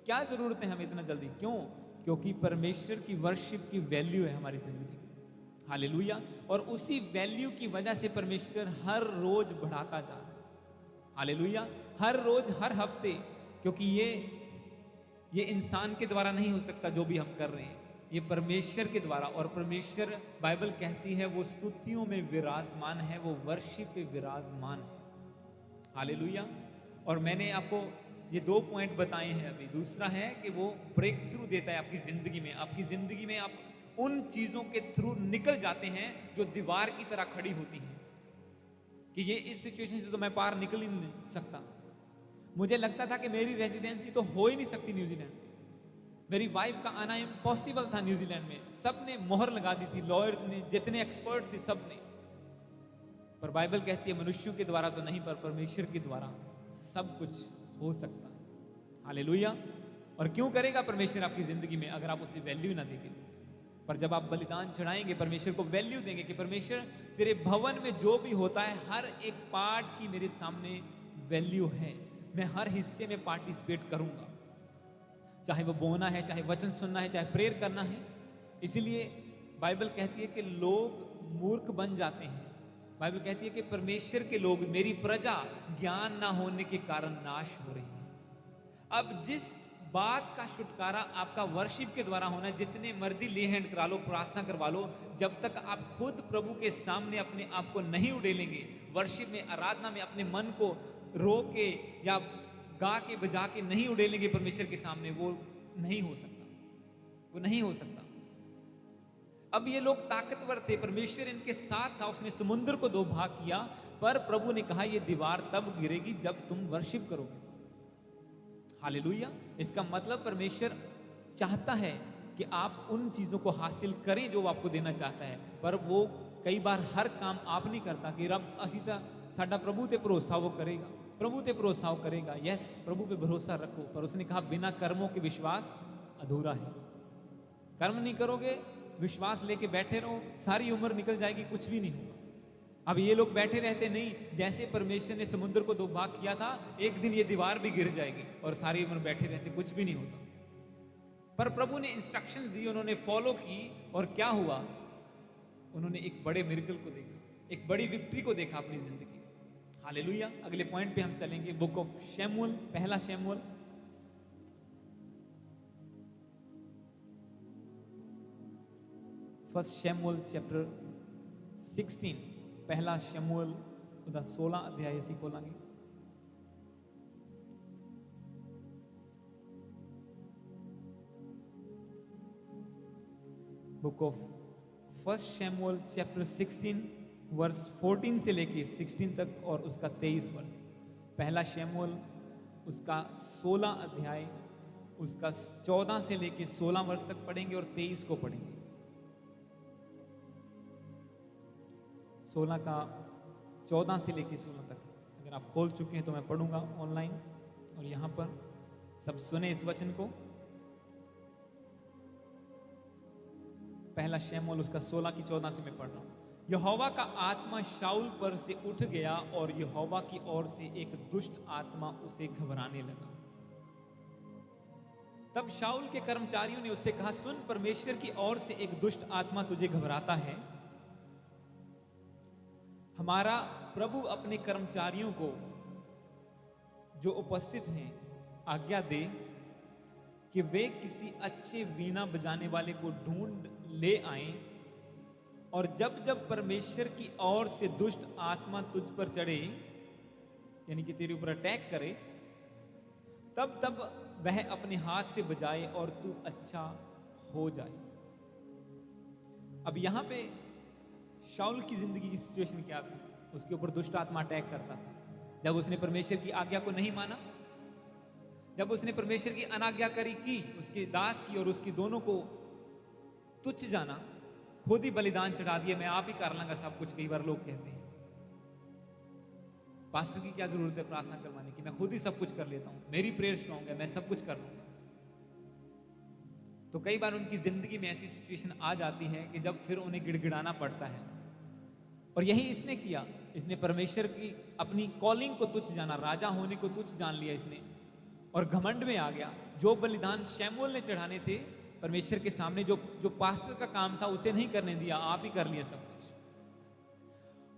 क्या जरूरत है हमें इतना जल्दी? क्यों? क्योंकि परमेश्वर की वर्शिप की वैल्यू है हमारी जिंदगी में। हालेलुया। और उसी वैल्यू की वजह से परमेश्वर हर रोज बढ़ाता जा रहा है। हालेलुया। हर रोज, हर हफ्ते, क्योंकि ये इंसान के द्वारा नहीं हो सकता जो भी हम कर रहे हैं, ये परमेश्वर के द्वारा। और परमेश्वर, बाइबल कहती है, वो स्तुतियों में विराजमान है, वो वर्शिप पे विराजमान है। हालेलुया। और मैंने आपको ये 2 पॉइंट बताए हैं अभी। दूसरा है कि वो ब्रेक थ्रू देता है आपकी जिंदगी में। आपकी जिंदगी में आप उन चीजों के थ्रू निकल जाते हैं जो दीवार की तरह खड़ी होती हैं कि ये इस सिचुएशन से तो मैं पार निकल ही नहीं सकता। मुझे लगता था कि मेरी रेजिडेंसी तो हो ही नहीं सकती न्यूजीलैंड में, मेरी वाइफ का आना इम्पॉसिबल था न्यूजीलैंड में। सबने मोहर लगा दी थी, लॉयर्स ने, जितने एक्सपर्ट थे सबने। पर बाइबल कहती है मनुष्यों के द्वारा तो नहीं, पर परमेश्वर के द्वारा सब कुछ हो सकता है। हालेलुया। और क्यों करेगा परमेश्वर आपकी जिंदगी में अगर आप उसे वैल्यू ना देंगे तो? पर जब आप बलिदान चढ़ाएंगे, परमेश्वर को वैल्यू देंगे कि परमेश्वर तेरे भवन में जो भी होता है हर एक पार्ट की मेरे सामने वैल्यू है, मैं हर हिस्से में पार्टिसिपेट करूंगा, चाहे वो बोना है, चाहे वचन सुनना है, चाहे प्रेयर करना है। इसीलिए बाइबल कहती है कि लोग मूर्ख बन जाते हैं। बाइबल कहती है कि परमेश्वर के लोग, मेरी प्रजा ज्ञान ना होने के कारण नाश हो रही है। अब जिस बात का छुटकारा आपका वर्शिप के द्वारा होना है, जितने मर्जी ले हैंड करा लो, प्रार्थना करवा लो, जब तक आप खुद प्रभु के सामने अपने आप को नहीं उड़ेलेंगे, वर्शिप में, आराधना में अपने मन को रो के या गा के बजा के नहीं उड़ेलेंगे परमेश्वर के सामने, वो नहीं हो सकता, वो नहीं हो सकता। अब ये लोग ताकतवर थे, परमेश्वर इनके साथ था, उसने समुद्र को दो भाग किया, पर प्रभु ने कहा ये दीवार तब गिरेगी जब तुम वर्शिप करोगे। हालेलुया। इसका मतलब परमेश्वर चाहता है कि आप उन चीजों को हासिल करें जो वो आपको देना चाहता है, पर वो कई बार हर काम आप नहीं करता कि रब असी ਤਾਂ साडा प्रभु ते भरोसा वो करेगा, प्रभु ते भरोसा वो करेगा। यस, प्रभु पे भरोसा रखो, पर उसने कहा बिना कर्मों के विश्वास अधूरा है। कर्म नहीं करोगे, विश्वास लेके बैठे रहो, सारी उम्र निकल जाएगी, कुछ भी नहीं होगा। अब ये लोग बैठे रहते नहीं, जैसे परमेश्वर ने समुद्र को दो भाग किया था, एक दिन ये दीवार भी गिर जाएगी और सारी उम्र बैठे रहते, कुछ भी नहीं होता। पर प्रभु ने इंस्ट्रक्शंस दी, उन्होंने फॉलो की, और क्या हुआ? उन्होंने एक बड़े मिरेकल को देखा, एक बड़ी विक्ट्री को देखा अपनी जिंदगी। हालेलुया। अगले पॉइंट पे हम चलेंगे, बुक ऑफ शमूएल, पहला शमूएल, फर्स्ट शमूएल चैप्टर 16, पहला शमूएल ਉਹਦਾ 16 अध्याय ਅਸੀਂ खोलांगे। बुक ऑफ फर्स्ट शमूएल चैप्टर 16 वर्स 14 से लेके 16 तक और उसका 23 वर्ष। पहला शमूएल उसका 16 अध्याय उसका 14 से लेके 16 वर्ष तक पढ़ेंगे और 23 को पढ़ेंगे। 16 का 14 से लेके 16 तक। अगर आप खोल चुके हैं तो मैं पढ़ूंगा ऑनलाइन, और यहां पर सब सुने इस वचन को। पहला शमूएल उसका 16 की 14 से मैं पढ़ रहा हूं। यहोवा का आत्मा शाऊल पर से उठ गया और यहोवा की ओर से एक दुष्ट आत्मा उसे घबराने लगा। तब शाऊल के कर्मचारियों ने उससे कहा, सुन, परमेश्वर की ओर से एक दुष्ट आत्मा तुझे घबराता है। हमारा प्रभु अपने कर्मचारियों को जो उपस्थित हैं आज्ञा दे कि वे किसी अच्छे वीणा बजाने वाले को ढूंढ ले आएं, और जब जब परमेश्वर की ओर से दुष्ट आत्मा तुझ पर चढ़े, यानी कि तेरे ऊपर अटैक करे, तब तब वह अपने हाथ से बजाए और तू अच्छा हो जाए। अब यहां पे शाऊल की जिंदगी की सिचुएशन क्या थी? उसके ऊपर दुष्ट आत्मा अटैक करता था। जब उसने परमेश्वर की आज्ञा को नहीं माना, जब उसने परमेश्वर की अनाज्ञाकारी की, उसके दास की और उसकी दोनों को तुच्छ जाना, खुद ही बलिदान चढ़ा दिया, मैं आप ही कर लूंगा सब कुछ। कई बार लोग कहते हैं पास्टर की क्या जरूरत है प्रार्थना करवाने की, मैं खुद ही सब कुछ कर लेता हूं, मेरी प्रेयर स्ट्रांग है, मैं सब कुछ कर लूंगा। तो कई बार उनकी जिंदगी में ऐसी सिचुएशन आ जाती है कि जब फिर उन्हें गिड़गिड़ाना पड़ता है। और यही इसने किया, इसने परमेश्वर की अपनी कॉलिंग को तुच्छ जाना, राजा होने को तुच्छ जान लिया इसने, और घमंड में आ गया। जो बलिदान शमूएल ने चढ़ाने थे परमेश्वर के सामने, जो पास्टर का काम था, उसे नहीं करने दिया, आप ही कर लिया सब कुछ।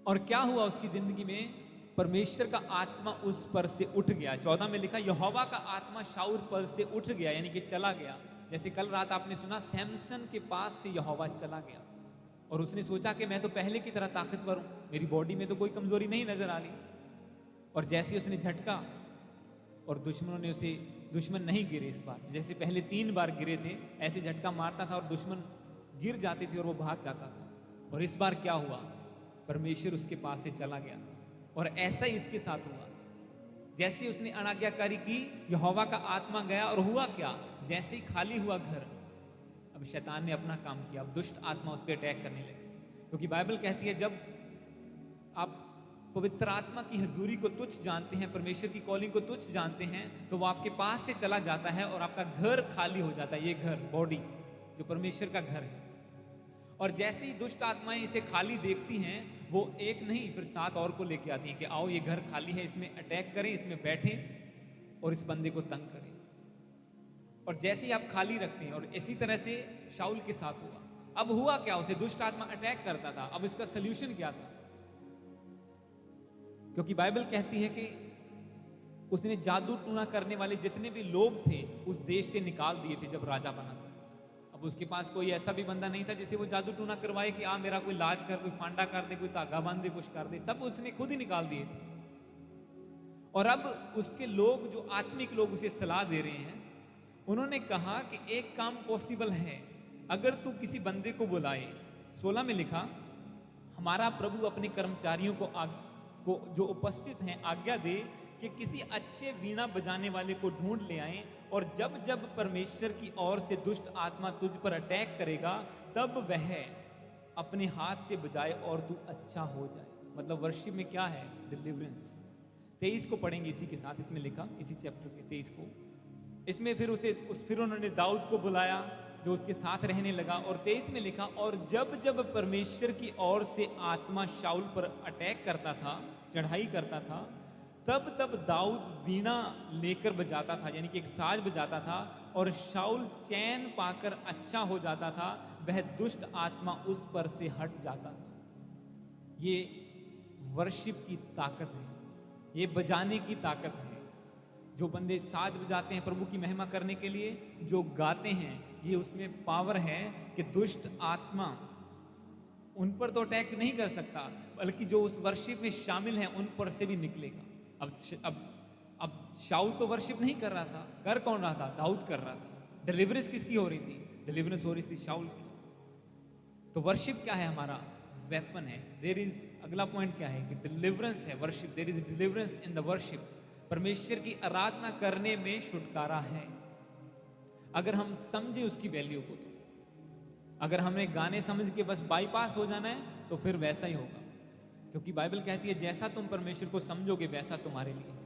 और क्या हुआ उसकी जिंदगी में? परमेश्वर का आत्मा उस पर से उठ गया। 14 में लिखा, यहोवा का आत्मा शाऊल पर से उठ गया, यानी कि चला गया। जैसे कल रात आपने सुना, सैमसन के पास से यहोवा चला गया और उसने सोचा कि मैं तो पहले की तरह ताकतवर हूं, मेरी बॉडी में तो कोई कमजोरी नहीं नजर आ रही। और जैसे उसने झटका, और दुश्मनों ने उसे, दुश्मन नहीं गिरे इस बार, जैसे पहले 3 बार गिरे थे, ऐसे झटका मारता था और दुश्मन गिर जाते थे और वो भाग जाता था। और इस बार क्या हुआ? परमेश्वर उसके पास से चला गया था, और ऐसा ही इसके साथ हुआ। जैसे उसने अनाज्ञाकारी की, यहोवा का आत्मा गया, और हुआ क्या? जैसे ही खाली हुआ घर, अब शैतान ने अपना काम किया, अब दुष्ट आत्मा उस पर अटैक करने लगे। क्योंकि बाइबल कहती है जब आप पवित्र आत्मा की हजूरी को तुच्छ जानते हैं, परमेश्वर की कॉलिंग को तुच्छ जानते हैं, तो वो आपके पास से चला जाता है और आपका घर खाली हो जाता है। ये घर, बॉडी जो परमेश्वर का घर है। और जैसे ही दुष्ट आत्माएं इसे खाली देखती हैं, वो एक नहीं फिर 7 और को लेके आती हैं कि आओ ये घर खाली है, इसमें अटैक करें, इसमें बैठें और इस बंदे को तंग करें। और जैसे ही आप खाली रखते हैं, और इसी तरह से शाऊल के साथ हुआ। अब हुआ क्या, उसे दुष्ट आत्मा अटैक करता था। अब इसका सल्यूशन क्या था? क्योंकि बाइबल कहती है कि उसने जादू टूना करने वाले जितने भी लोग थे उस देश से निकाल दिए थे जब राजा बना था। अब उसके पास कोई ऐसा भी बंदा नहीं था जिसे वो जादू टूना करवाए कि मेरा कोई लाज कर, कोई फांडा कर दे, कोई धागा बांध दे, कुछ कर दे। सब उसने खुद ही निकाल दिए थे। और अब उसके लोग, जो आत्मिक लोग उसे सलाह दे रहे हैं, उन्होंने कहा कि एक काम पॉसिबल है, अगर तू किसी बंदे को बुलाए। 16 में लिखा, हमारा प्रभु अपने कर्मचारियों को जो उपस्थित हैं आज्ञा दे कि किसी अच्छे वीणा बजाने वाले को ढूंढ ले आएं, और जब जब परमेश्वर की ओर से दुष्ट आत्मा तुझ पर अटैक करेगा तब वह अपने हाथ से बजाए और तू अच्छा हो जाए। मतलब वर्शिप में क्या है? डिलीवरेंस। 23 को पढ़ेंगे इसी के साथ, इसमें लिखा, इसी चैप्टर के 23 को। इसमें फिर उन्होंने दाऊद को बुलाया जो उसके साथ रहने लगा। और 23 में लिखा, और जब जब परमेश्वर की ओर से आत्मा शाऊल पर अटैक करता था, चढ़ाई करता था, तब तब दाऊद वीणा लेकर बजाता था, यानी कि एक साज बजाता था, और शाऊल चैन पाकर अच्छा हो जाता था। वह दुष्ट आत्मा उस पर से हट जाता था। ये वर्शिप की ताकत है, ये बजाने की ताकत है। जो बंदे साज बजाते हैं प्रभु की महिमा करने के लिए, जो गाते हैं, ये उसमें पावर है कि दुष्ट आत्मा उन पर तो अटैक नहीं कर सकता, बल्कि जो उस वर्शिप में शामिल हैं उन पर से भी निकलेगा। अब शाऊल तो वर्शिप नहीं कर रहा था, कर कौन रहा था? दाऊद कर रहा था। डिलीवरेंस किसकी हो रही थी? डिलीवरेंस हो रही थी शाऊल की। तो वर्शिप क्या है? हमारा वेपन है। देयर इज, अगला पॉइंट क्या है कि डिलीवरेंस है worship. There is deliverance in the worship. परमेश्वर की आराधना करने में छुटकारा है, अगर हम समझे उसकी वैल्यू को। तो अगर हमने गाने समझ के बस बाईपास हो जाना है तो फिर वैसा ही होगा, क्योंकि बाइबल कहती है जैसा तुम परमेश्वर को समझोगे वैसा तुम्हारे लिए।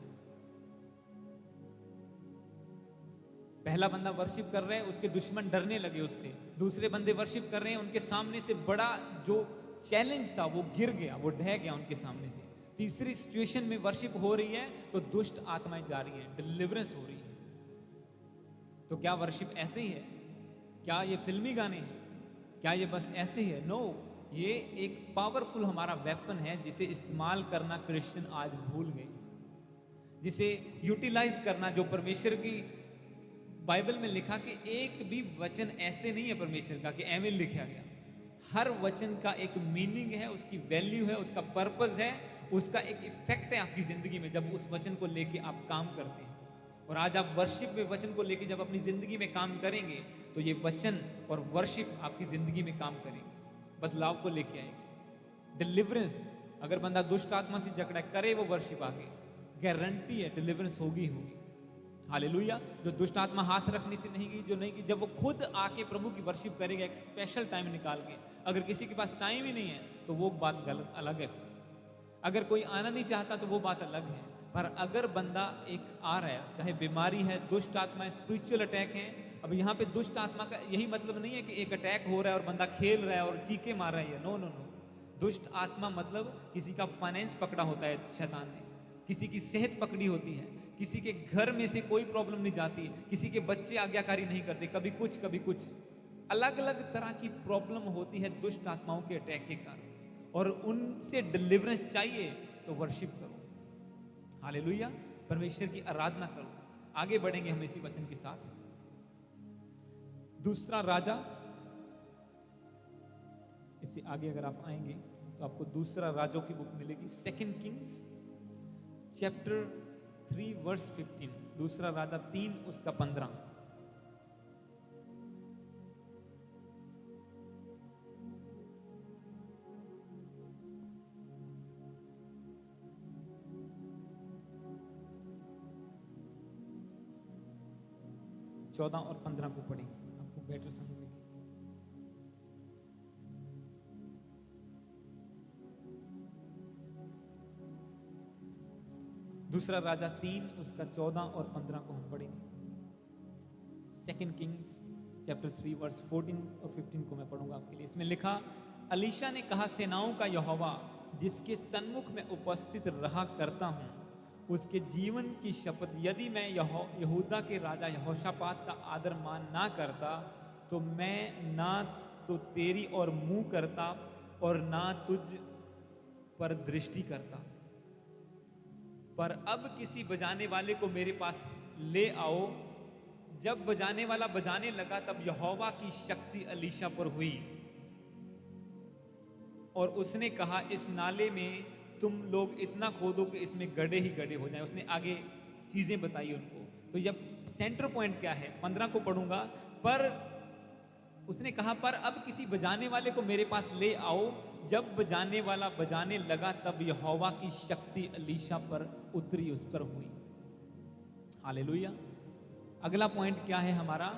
पहला बंदा वर्शिप कर रहे हैं, उसके दुश्मन डरने लगे उससे। दूसरे बंदे वर्शिप कर रहे हैं, उनके सामने से बड़ा जो चैलेंज था वो गिर गया, वो ढह गया उनके सामने से। तीसरी सिचुएशन में वर्शिप हो रही है तो दुष्ट आत्माएं जा रही हैं, डिलीवरेंस हो रही है। तो क्या वर्शिप ऐसे ही है? क्या ये फिल्मी गाने हैं? क्या ये बस ऐसे ही है? नो, ये एक पावरफुल हमारा वेपन है जिसे इस्तेमाल करना क्रिश्चियन आज भूल गए, जिसे यूटिलाइज करना। जो परमेश्वर की बाइबल में लिखा कि एक भी वचन ऐसे नहीं है परमेश्वर का कि एवं लिखा गया। हर वचन का एक मीनिंग है, उसकी वैल्यू है, उसका पर्पस है, उसका एक इफेक्ट है आपकी जिंदगी में जब उस वचन को लेके आप काम करते हैं। और आज आप वर्शिप में वचन को लेके जब अपनी जिंदगी में काम करेंगे तो ये वचन और वर्शिप आपकी जिंदगी में काम करेंगे, बदलाव को लेके आएंगे। डिलीवरेंस, अगर बंदा दुष्ट आत्मा से जकड़ा करे वो वर्शिप आगे, गारंटी है डिलीवरेंस होगी होगी। हालेलुया। जो दुष्ट आत्मा हाथ रखने से नहीं की, जो नहीं की, जब वो खुद आके प्रभु की वर्शिप करेगा एक स्पेशल टाइम निकाल के। अगर किसी के पास टाइम ही नहीं है तो वो बात गलत अलग है। अगर कोई आना नहीं चाहता तो वो बात अलग है। पर अगर बंदा एक आ रहा है, चाहे बीमारी है, दुष्ट आत्मा है, स्पिरिचुअल अटैक है। अब यहाँ पे दुष्ट आत्मा का यही मतलब नहीं है कि एक अटैक हो रहा है और बंदा खेल रहा है और चीखे मार रहा है। No no no. दुष्ट आत्मा मतलब किसी का फाइनेंस पकड़ा होता है शैतान ने, किसी की सेहत पकड़ी होती है, किसी के घर में से कोई प्रॉब्लम नहीं जाती, किसी के बच्चे आज्ञाकारी नहीं करते, कभी कुछ कभी कुछ, अलग अलग तरह की प्रॉब्लम होती है दुष्ट आत्माओं के अटैक के कारण। और उनसे डिलीवरेंस चाहिए तो वर्शिप करो। हालेलुया। परमेश्वर की आराधना करो। आगे बढ़ेंगे हम इसी वचन के साथ। दूसरा राजा, इससे आगे अगर आप आएंगे तो आपको दूसरा राजों की बुक मिलेगी, सेकंड किंग्स चैप्टर 3 वर्स 15। दूसरा राजा 3 उसका 15। चौदह और 15 को पढ़ेंगे, आपको बेटर समझ में। दूसरा राजा 3 उसका 14 और 15 को हम पढ़ेंगे। सेकंड किंग्स चैप्टर 3 वर्स 14 और 15 को मैं पढ़ूंगा आपके लिए। इसमें लिखा, अलीशा ने कहा, सेनाओं का यहोवा जिसके सन्मुख में उपस्थित रहा करता हूं, उसके जीवन की शपथ, यदि मैं यहूदा के राजा यहोशापात का आदर मान ना करता तो मैं ना तो तेरी और मुंह करता और ना तुझ पर दृष्टि करता। पर अब किसी बजाने वाले को मेरे पास ले आओ। जब बजाने वाला बजाने लगा तब यहोवा की शक्ति अलीशा पर हुई और उसने कहा, इस नाले में तुम लोग इतना खोदो कि इसमें गड्ढे ही गड्ढे हो जाएं। उसने आगे चीजें बताई उनको। तो जब सेंटर पॉइंट क्या है, 15 को पढ़ूंगा। पर उसने कहा, पर अब किसी बजाने वाले को मेरे पास ले आओ। जब बजाने वाला बजाने लगा तब यहोवा की शक्ति अलीशा पर उतरी, उस पर हुई। हालेलुया। अगला पॉइंट क्या है हमारा,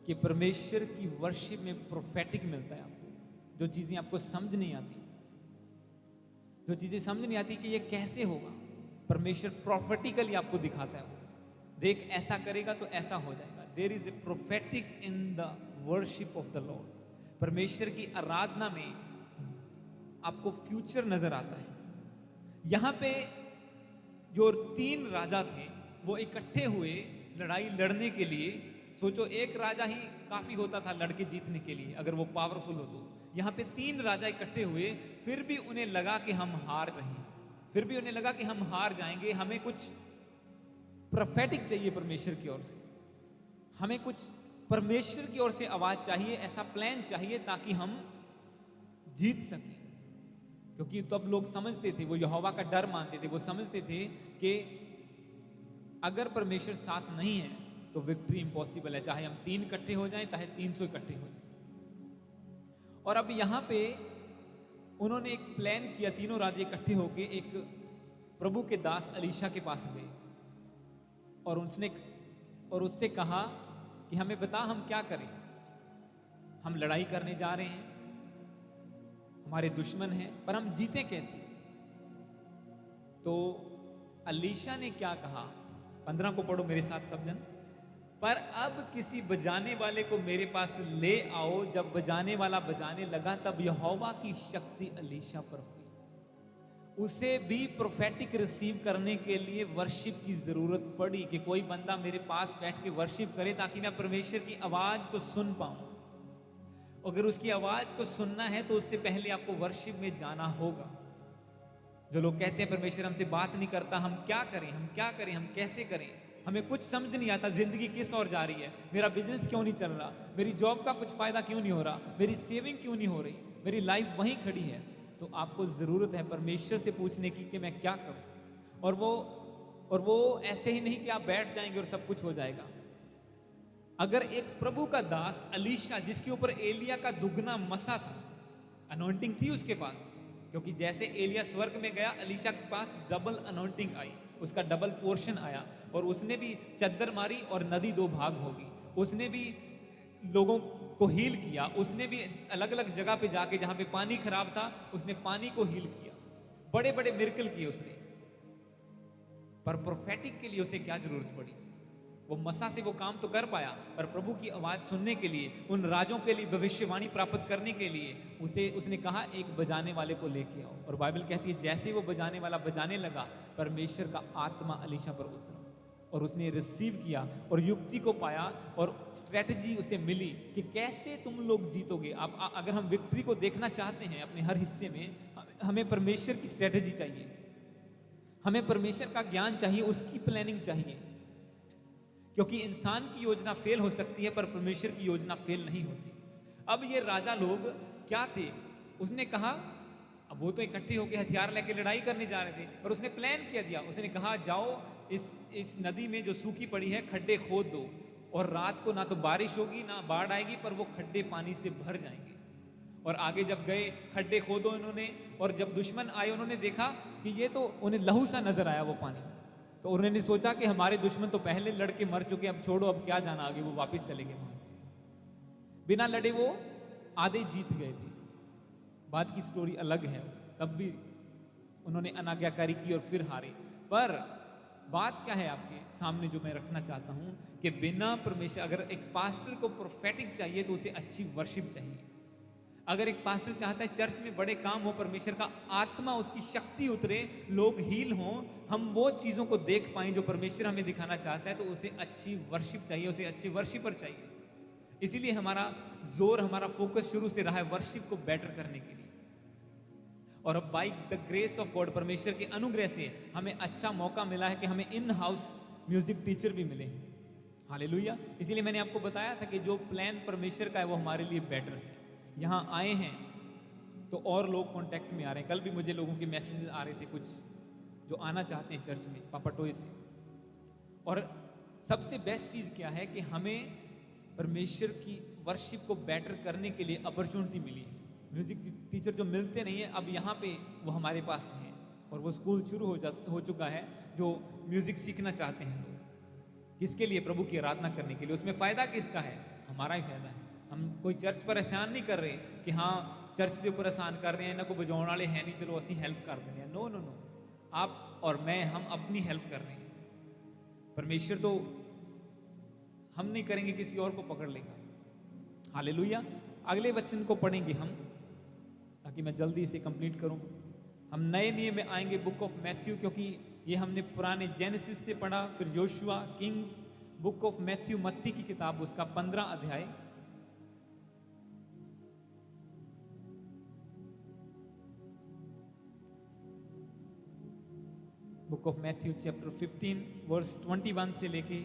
कि परमेश्वर की वर्शिप में प्रोफेटिक मिलता है आपको। जो चीजें आपको समझ नहीं आती, जो चीजें समझ नहीं आती कि ये कैसे होगा, परमेश्वर प्रोफेटिकली आपको दिखाता है। देख, ऐसा करेगा तो ऐसा हो जाएगा। There is a prophetic in the worship of the Lord. परमेश्वर की आराधना में आपको फ्यूचर नजर आता है। यहां पे जो 3 राजा थे वो इकट्ठे हुए लड़ाई लड़ने के लिए। सोचो, एक राजा ही काफी होता था लड़के जीतने के लिए, अगर वो पावरफुल हो तो। यहां पे 3 राजा इकट्ठे हुए, फिर भी उन्हें लगा कि हम हार रहे हैं, फिर भी उन्हें लगा कि हम हार जाएंगे। हमें कुछ प्रोफेटिक चाहिए परमेश्वर की ओर से, हमें कुछ परमेश्वर की ओर से आवाज चाहिए, ऐसा प्लान चाहिए ताकि हम जीत सकें। क्योंकि तब लोग समझते थे, वो यहोवा का डर मानते थे, वो समझते थे कि अगर परमेश्वर साथ नहीं है तो विक्ट्री इंपॉसिबल है, चाहे हम 3 इकट्ठे हो जाएं, चाहे 300 इकट्ठे हो जाएं। और अब यहां पे उन्होंने एक प्लान किया, तीनों राजे इकट्ठे होके एक प्रभु के दास अलीशा के पास गए और उससे कहा कि हमें बता, हम क्या करें, हम लड़ाई करने जा रहे हैं, हमारे दुश्मन हैं, पर हम जीते कैसे। तो अलीशा ने क्या कहा, 15 को पढ़ो मेरे साथ सब जन। पर अब किसी बजाने वाले को मेरे पास ले आओ। जब बजाने वाला बजाने लगा तब यहोवा की शक्ति अलीशा पर हुई। उसे भी प्रोफेटिक रिसीव करने के लिए वर्शिप की जरूरत पड़ी कि कोई बंदा मेरे पास बैठ के वर्शिप करे ताकि मैं परमेश्वर की आवाज को सुन पाऊं। अगर उसकी आवाज को सुनना है तो उससे पहले आपको वर्शिप में जाना होगा। जो लोग कहते हैं परमेश्वर हमसे बात नहीं करता, हम क्या करें, हम क्या करें, हम कैसे करें, हमें कुछ समझ नहीं आता, जिंदगी किस ओर जा रही है, मेरा बिजनेस क्यों नहीं चल रहा, मेरी जॉब का कुछ फायदा क्यों नहीं हो रहा, मेरी सेविंग क्यों नहीं हो रही, मेरी लाइफ वहीं खड़ी है। तो आपको जरूरत है परमेश्वर से पूछने की कि मैं क्या करूं। और वो ऐसे ही नहीं कि आप बैठ जाएंगे और सब कुछ हो जाएगा। अगर एक प्रभु का दास अलीशा, जिसके ऊपर एलिया का दुगना मसा था, अनॉइंटिंग थी उसके पास, क्योंकि जैसे एलिया स्वर्ग में गया, अलीशा के पास डबल अनॉइंटिंग आई, उसका डबल पोर्शन आया, और उसने भी चद्दर मारी और नदी 2 भाग हो गई। उसने भी लोगों को हील किया, उसने भी अलग अलग जगह पे जाके जहां पे पानी खराब था उसने पानी को हील किया, बड़े बड़े मिरेकल किए उसने। पर प्रोफेटिक के लिए उसे क्या जरूरत पड़ी, वो मसा से वो काम तो कर पाया, पर प्रभु की आवाज सुनने के लिए, उन राजों के लिए भविष्यवाणी प्राप्त करने के लिए उसने कहा एक बजाने वाले को लेके आओ। और बाइबल कहती है जैसे वो बजाने वाला बजाने लगा, परमेश्वर का आत्मा अलीशा पर उतरा और उसने रिसीव किया और युक्ति को पाया और स्ट्रेटजी उसे मिली कि कैसे तुम लोग जीतोगे। आप अगर हम विक्ट्री को देखना चाहते हैं अपने हर हिस्से में, हमें परमेश्वर की स्ट्रेटजी चाहिए, हमें परमेश्वर का ज्ञान चाहिए, उसकी प्लानिंग चाहिए। क्योंकि इंसान की योजना फेल हो सकती है पर परमेश्वर की योजना फेल नहीं होती। अब ये राजा लोग क्या थे, उसने कहा, अब वो तो इकट्ठे होकर हथियार लेके लड़ाई करने जा रहे थे, पर उसने प्लान किया दिया। उसने कहा जाओ इस नदी में जो सूखी पड़ी है खड्डे खोद दो, और रात को ना तो बारिश होगी ना बाढ़ आएगी, पर वो खड्डे पानी से भर जाएंगे। और आगे जब गए खड्डे खोदो इन्होंने, और जब दुश्मन आए उन्होंने देखा कि ये तो, उन्हें लहू सा नजर आया वो पानी। तो उन्होंने सोचा कि हमारे दुश्मन तो पहले लड़के मर चुके, अब छोड़ो, अब क्या जाना आगे। वो वापस चले गए वहां से, बिना लड़े वो आधे जीत गए थे। बाद की स्टोरी अलग है, तब भी उन्होंने अनाज्ञाकारी की और फिर हारे। पर बात क्या है आपके सामने जो मैं रखना चाहता हूं कि बिना परमेश्वर, अगर एक पास्टर को प्रोफेटिक चाहिए तो उसे अच्छी वर्शिप चाहिए। अगर एक पास्टर चाहता है चर्च में बड़े काम हो, परमेश्वर का आत्मा, उसकी शक्ति उतरे, लोग हील हों, हम वो चीजों को देख पाएं जो परमेश्वर हमें दिखाना चाहता है, तो उसे अच्छी वर्शिप चाहिए, उसे अच्छे वर्शिपर चाहिए। इसीलिए हमारा जोर, हमारा फोकस शुरू से रहा है वर्शिप को बेटर करने के लिए। और अब by the grace of God, परमेश्वर के अनुग्रह से हमें अच्छा मौका मिला है कि हमें इन हाउस म्यूजिक टीचर भी मिले। हालेलुया। इसीलिए मैंने आपको बताया था कि जो प्लान परमेश्वर का है वो हमारे लिए बेटर है। यहाँ आए हैं तो और लोग कांटेक्ट में आ रहे हैं। कल भी मुझे लोगों के मैसेजेस आ रहे थे, कुछ जो आना चाहते हैं चर्च में पापाटोए से। और सबसे बेस्ट चीज़ क्या है कि हमें परमेश्वर की वर्शिप को बेटर करने के लिए अपॉर्चुनिटी मिली है। म्यूजिक टीचर जो मिलते नहीं है, अब यहाँ पे वो हमारे पास हैं और वो स्कूल शुरू हो चुका है जो म्यूजिक सीखना चाहते हैं लोग। किसके लिए? प्रभु की आराधना करने के लिए। उसमें फ़ायदा किसका है? हमारा ही फायदा है। हम कोई चर्च पर एहसान नहीं कर रहे कि हाँ चर्च के ऊपर एहसान कर रहे हैं, ना कोई बजाने वाले हैं नहीं, चलो असी हेल्प कर देंगे। नो नो नो, आप और मैं, हम अपनी हेल्प कर रहे हैं। परमेश्वर तो हम नहीं करेंगे, किसी और को पकड़ लेगा। हालेलुया। अगले वचन को पढ़ेंगे हम, ताकि मैं जल्दी इसे कंप्लीट करूं। हम नए नियम में आएंगे बुक ऑफ मैथ्यू, क्योंकि ये हमने पुराने जेनेसिस से पढ़ा, फिर योशुआ, किंग्स, बुक ऑफ मैथ्यू, मत्ती की किताब, उसका 15 अध्याय, book of Matthew chapter 15 verse 21 से लेके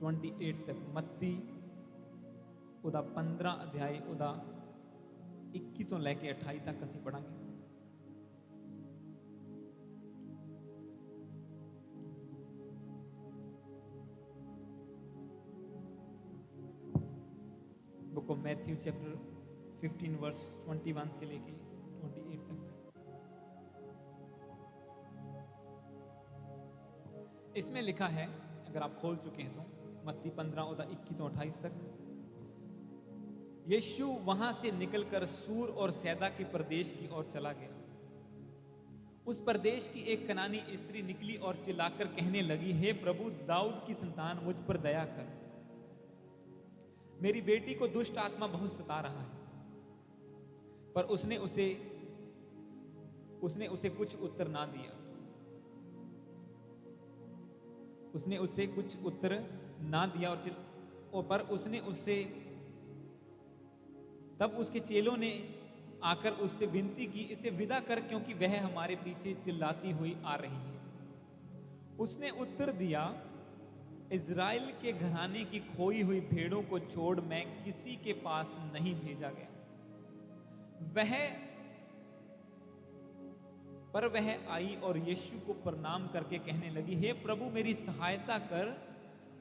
28 तक। मत्ती उदा 15 अध्याय उदा 21 तो लेके 28 तक असी पढ़ांगे। Book of Matthew chapter 15 verse 21 से लेके 28 तक। इसमें लिखा है, अगर आप खोल चुके हैं तो, मत्ती 15 उदा 21 तो 28 तक। यीशु वहां से निकलकर सूर और सैदा के प्रदेश की ओर चला गया। उस प्रदेश की एक कनानी स्त्री निकली और चिल्लाकर कहने लगी, हे प्रभु, दाऊद की संतान, मुझ पर दया कर, मेरी बेटी को दुष्ट आत्मा बहुत सता रहा है। पर उसने उसे कुछ उत्तर ना दिया। उसने उससे कुछ उत्तर ना दिया और पर उसने उससे, तब उसके चेलों ने आकर उससे विनती की, इसे विदा कर, क्योंकि वह हमारे पीछे चिल्लाती हुई आ रही है। उसने उत्तर दिया, इज़राइल के घराने की खोई हुई भेड़ों को छोड़ मैं किसी के पास नहीं भेजा गया। वह आई और यीशु को प्रणाम करके कहने लगी, हे प्रभु, मेरी सहायता कर।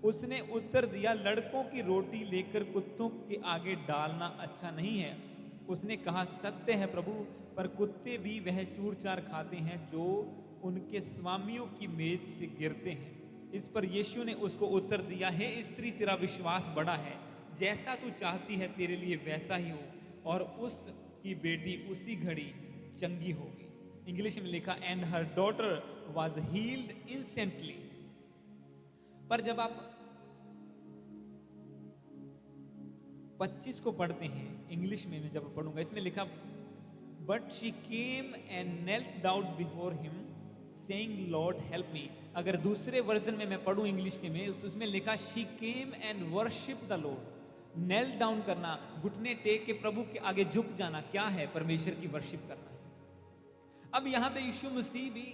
उसने उत्तर दिया, लड़कों की रोटी लेकर कुत्तों के आगे डालना अच्छा नहीं है। उसने कहा, सत्य है प्रभु, पर कुत्ते भी वह चूर चार खाते हैं जो उनके स्वामियों की मेज से गिरते हैं। इस पर यीशु ने उसको उत्तर दिया, हे स्त्री, तेरा विश्वास बड़ा है, जैसा तू चाहती है तेरे लिए वैसा ही हो। और उसकी बेटी उसी घड़ी चंगी होगी। इंग्लिश में लिखा, and her daughter was healed instantly. पर जब आप 25 को पढ़ते हैं, इंग्लिश में मैं जब पढ़ूंगा, इसमें लिखा, but she came and knelt down before him saying, Lord help me. अगर दूसरे वर्जन में मैं पढ़ूं इंग्लिश के में, उसमें लिखा, she came and worship the Lord. Nail down करना, घुटने टेक के प्रभु के आगे झुक जाना, क्या है? परमेश्वर की वर्शिप करना है। अब यहां पे यीशु मसीह भी,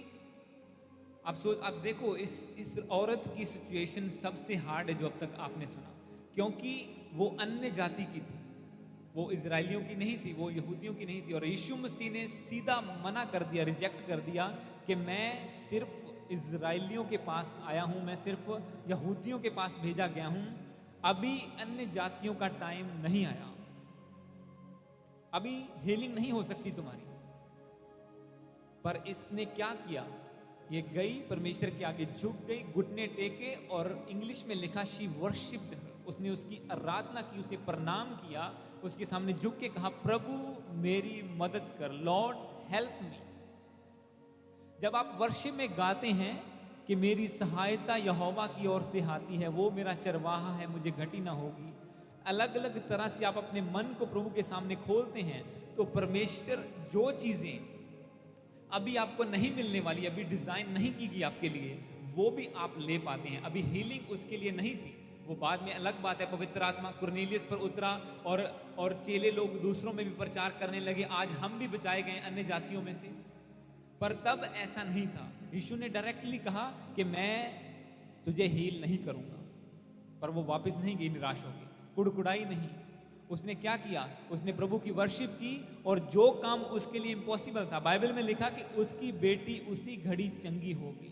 आप देखो, इस औरत की सिचुएशन सबसे हार्ड है जो अब तक आपने सुना, क्योंकि वो अन्य जाति की थी, वो इजराइलियों की नहीं थी, वो यहूदियों की नहीं थी। और यीशु मसीह ने सीधा मना कर दिया, रिजेक्ट कर दिया कि मैं सिर्फ इजराइलियों के पास आया हूं, मैं सिर्फ यहूदियों के पास भेजा गया हूं, अभी अन्य जातियों का टाइम नहीं आया, अभी हीलिंग नहीं हो सकती तुम्हारी। पर इसने क्या किया? ये गई, परमेश्वर के आगे झुक गई, घुटने टेके, और इंग्लिश में लिखा, शी वर्शिप्ड हिम। उसने उसकी आराधना की, उसे प्रणाम किया, उसके सामने झुक के कहा, प्रभु मेरी मदद कर, लॉर्ड हेल्प मी। जब आप वर्शिप में गाते हैं कि मेरी सहायता यहोवा की ओर से आती है, वो मेरा चरवाहा है, मुझे घटी ना होगी, अलग अलग तरह से आप अपने मन को प्रभु के सामने खोलते हैं, तो परमेश्वर जो चीजें अभी आपको नहीं मिलने वाली, अभी डिजाइन नहीं की गई आपके लिए, वो भी आप ले पाते हैं। अभी हीलिंग उसके लिए नहीं थी, वो बाद में अलग बात है। पवित्र आत्मा कुरनेलियस पर उतरा और चेले लोग दूसरों में भी प्रचार करने लगे, आज हम भी बचाए गए अन्य जातियों में से। पर तब ऐसा नहीं था। यीशु ने डायरेक्टली कहा कि मैं तुझे हील नहीं करूंगा, पर वो वापस नहीं गई निराश होगी, कुड़कुड़ाई नहीं। उसने क्या किया? उसने प्रभु की वर्शिप की, और जो काम उसके लिए इम्पॉसिबल था, बाइबल में लिखा कि उसकी बेटी उसी घड़ी चंगी होगी।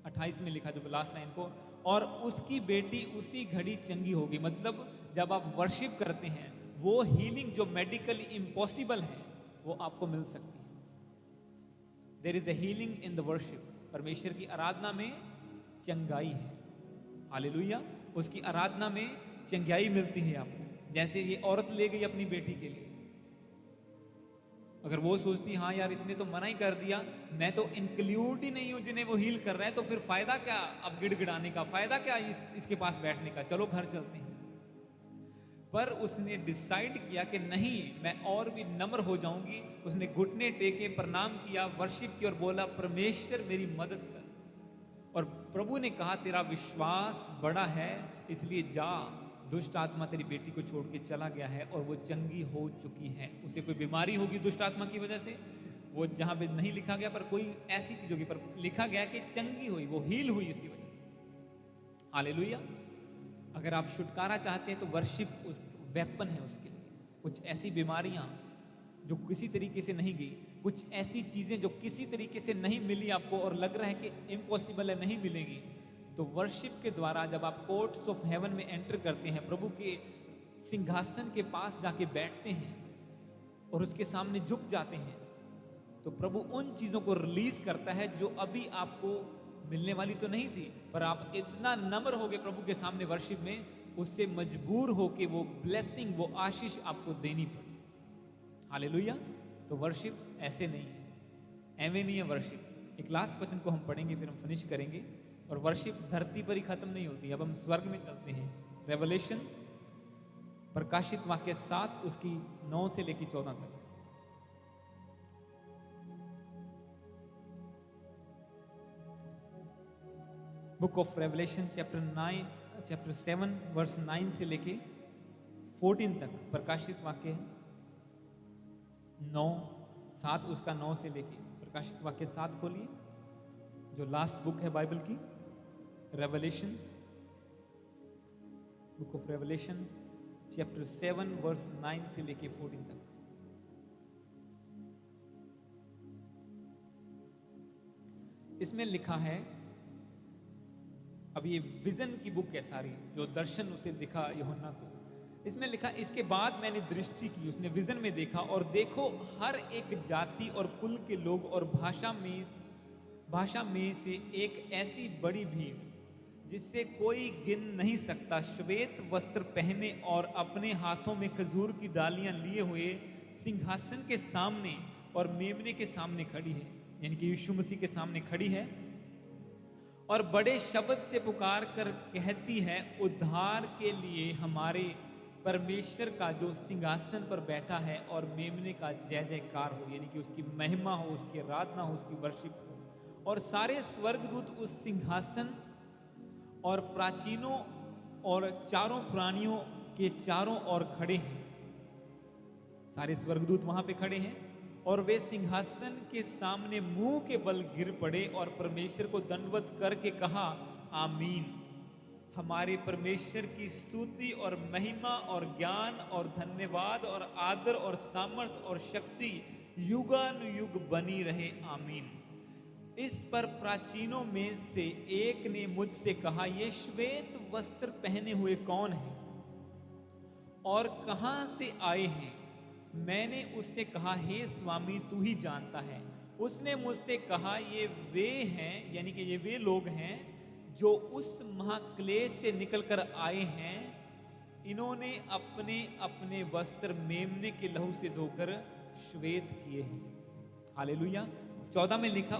28 में लिखा, जो लास्ट लाइन को, और उसकी बेटी उसी घड़ी चंगी होगी। मतलब जब आप वर्शिप करते हैं, वो हीलिंग जो मेडिकली इम्पॉसिबल है वो आपको मिल सकती है। There is a healing in the worship. परमेश्वर की आराधना में चंगाई है। हालेलुया। उसकी आराधना में चंगाई मिलती है आपको। जैसे ये औरत ले गई अपनी बेटी के लिए, अगर वो सोचती हाँ यार इसने तो मना ही कर दिया, मैं तो इंक्लूड ही नहीं हूं जिन्हें वो हील कर रहा है, तो फिर फायदा क्या अब गिड़गिड़ाने का, फायदा क्या इसके पास बैठने का, चलो घर चलते हैं। पर उसने डिसाइड किया कि नहीं, मैं और भी नम्र हो जाऊंगी। उसने घुटने टेके, प्रणाम किया, वर्शिप की और बोला, परमेश्वर मेरी मदद कर। और प्रभु ने कहा, तेरा विश्वास बड़ा है, इसलिए जा, दुष्ट आत्मा तेरी बेटी को छोड़ के चला गया है और वो चंगी हो चुकी है। उसे कोई बीमारी होगी दुष्ट आत्मा की वजह से, वो जहां पे नहीं लिखा गया, पर कोई ऐसी चीज होगी, पर लिखा गया कि चंगी हुई, वो हील हुई उसी वजह से। हालेलुया। अगर आप छुटकारा चाहते हैं तो वर्शिप उस वेपन है उसके लिए। कुछ ऐसी बीमारियां जो किसी तरीके से नहीं गई, कुछ ऐसी चीजें जो किसी तरीके से नहीं मिली आपको और लग रहा है कि इम्पॉसिबल है, नहीं मिलेंगी, तो वर्शिप के द्वारा जब आप कोर्ट्स ऑफ हेवन में एंटर करते हैं, प्रभु के सिंहासन के पास जाके बैठते हैं और उसके सामने झुक जाते हैं, तो प्रभु उन चीजों को रिलीज करता है जो अभी आपको मिलने वाली तो नहीं थी, पर आप इतना नम्र हो गए प्रभु के सामने वर्शिप में, उससे मजबूर होके वो ब्लेसिंग, वो आशीष आपको देनी पड़ी। हालेलुया। तो वर्शिप ऐसे नहीं है, एवं नहीं है वर्शिप। एक लास्ट वचन को हम पढ़ेंगे, फिर हम फिनिश करेंगे। और वर्शिप धरती पर ही खत्म नहीं होती, अब हम स्वर्ग में चलते हैं। रेवलेशंस, प्रकाशित वाक्य 7 उसकी 9 से लेकर 14 तक। Book of Revelation chapter 7 verse 9 से लेके 14 तक। प्रकाशित वाक्य 7 उसका 9 से लेके, प्रकाशित वाक्य 7 खोलिए, जो लास्ट बुक है बाइबल की, Revelation, book of Revelation chapter 7 verse 9 से लेके 14 तक। इसमें लिखा है, अब ये विजन की बुक है सारी, जो दर्शन उसे दिखा यूहन्ना को। इसमें लिखा, इसके बाद मैंने दृष्टि की, उसने विजन में देखा, और देखो हर एक जाति और कुल के लोग और भाषा में से एक ऐसी बड़ी भीड़ जिससे कोई गिन नहीं सकता, श्वेत वस्त्र पहने और अपने हाथों में खजूर की डालियां लिए हुए सिंहासन के सामने और मेमने के सामने खड़ी है, यानी कि यीशु मसीह के सामने खड़ी है, और बड़े शब्द से पुकार कर कहती है, उद्धार के लिए हमारे परमेश्वर का जो सिंहासन पर बैठा है और मेमने का जय जयकार हो, यानी कि उसकी महिमा हो, उसकी आराधना हो, उसकी वर्शिप हो। और सारे स्वर्गदूत उस सिंहासन और प्राचीनों और चारों प्राणियों के चारों ओर खड़े हैं। सारे स्वर्गदूत वहां पे खड़े हैं और वे सिंहासन के सामने मुंह के बल गिर पड़े और परमेश्वर को दंडवत करके कहा, आमीन। हमारे परमेश्वर की स्तुति और महिमा और ज्ञान और धन्यवाद और आदर और सामर्थ और शक्ति युगानुयुग बनी रहे, आमीन। इस पर प्राचीनों में से एक ने मुझसे कहा, ये श्वेत वस्त्र पहने हुए कौन है और कहां से आए हैं? मैंने उससे कहा, हे स्वामी तू ही जानता है। उसने मुझसे कहा, ये वे हैं, यानी कि ये वे लोग हैं जो उस महाक्लेश से निकलकर आए हैं। इन्होंने अपने अपने वस्त्र मेमने के लहू से धोकर श्वेत किए हैं। हालेलुया। 14 में लिखा,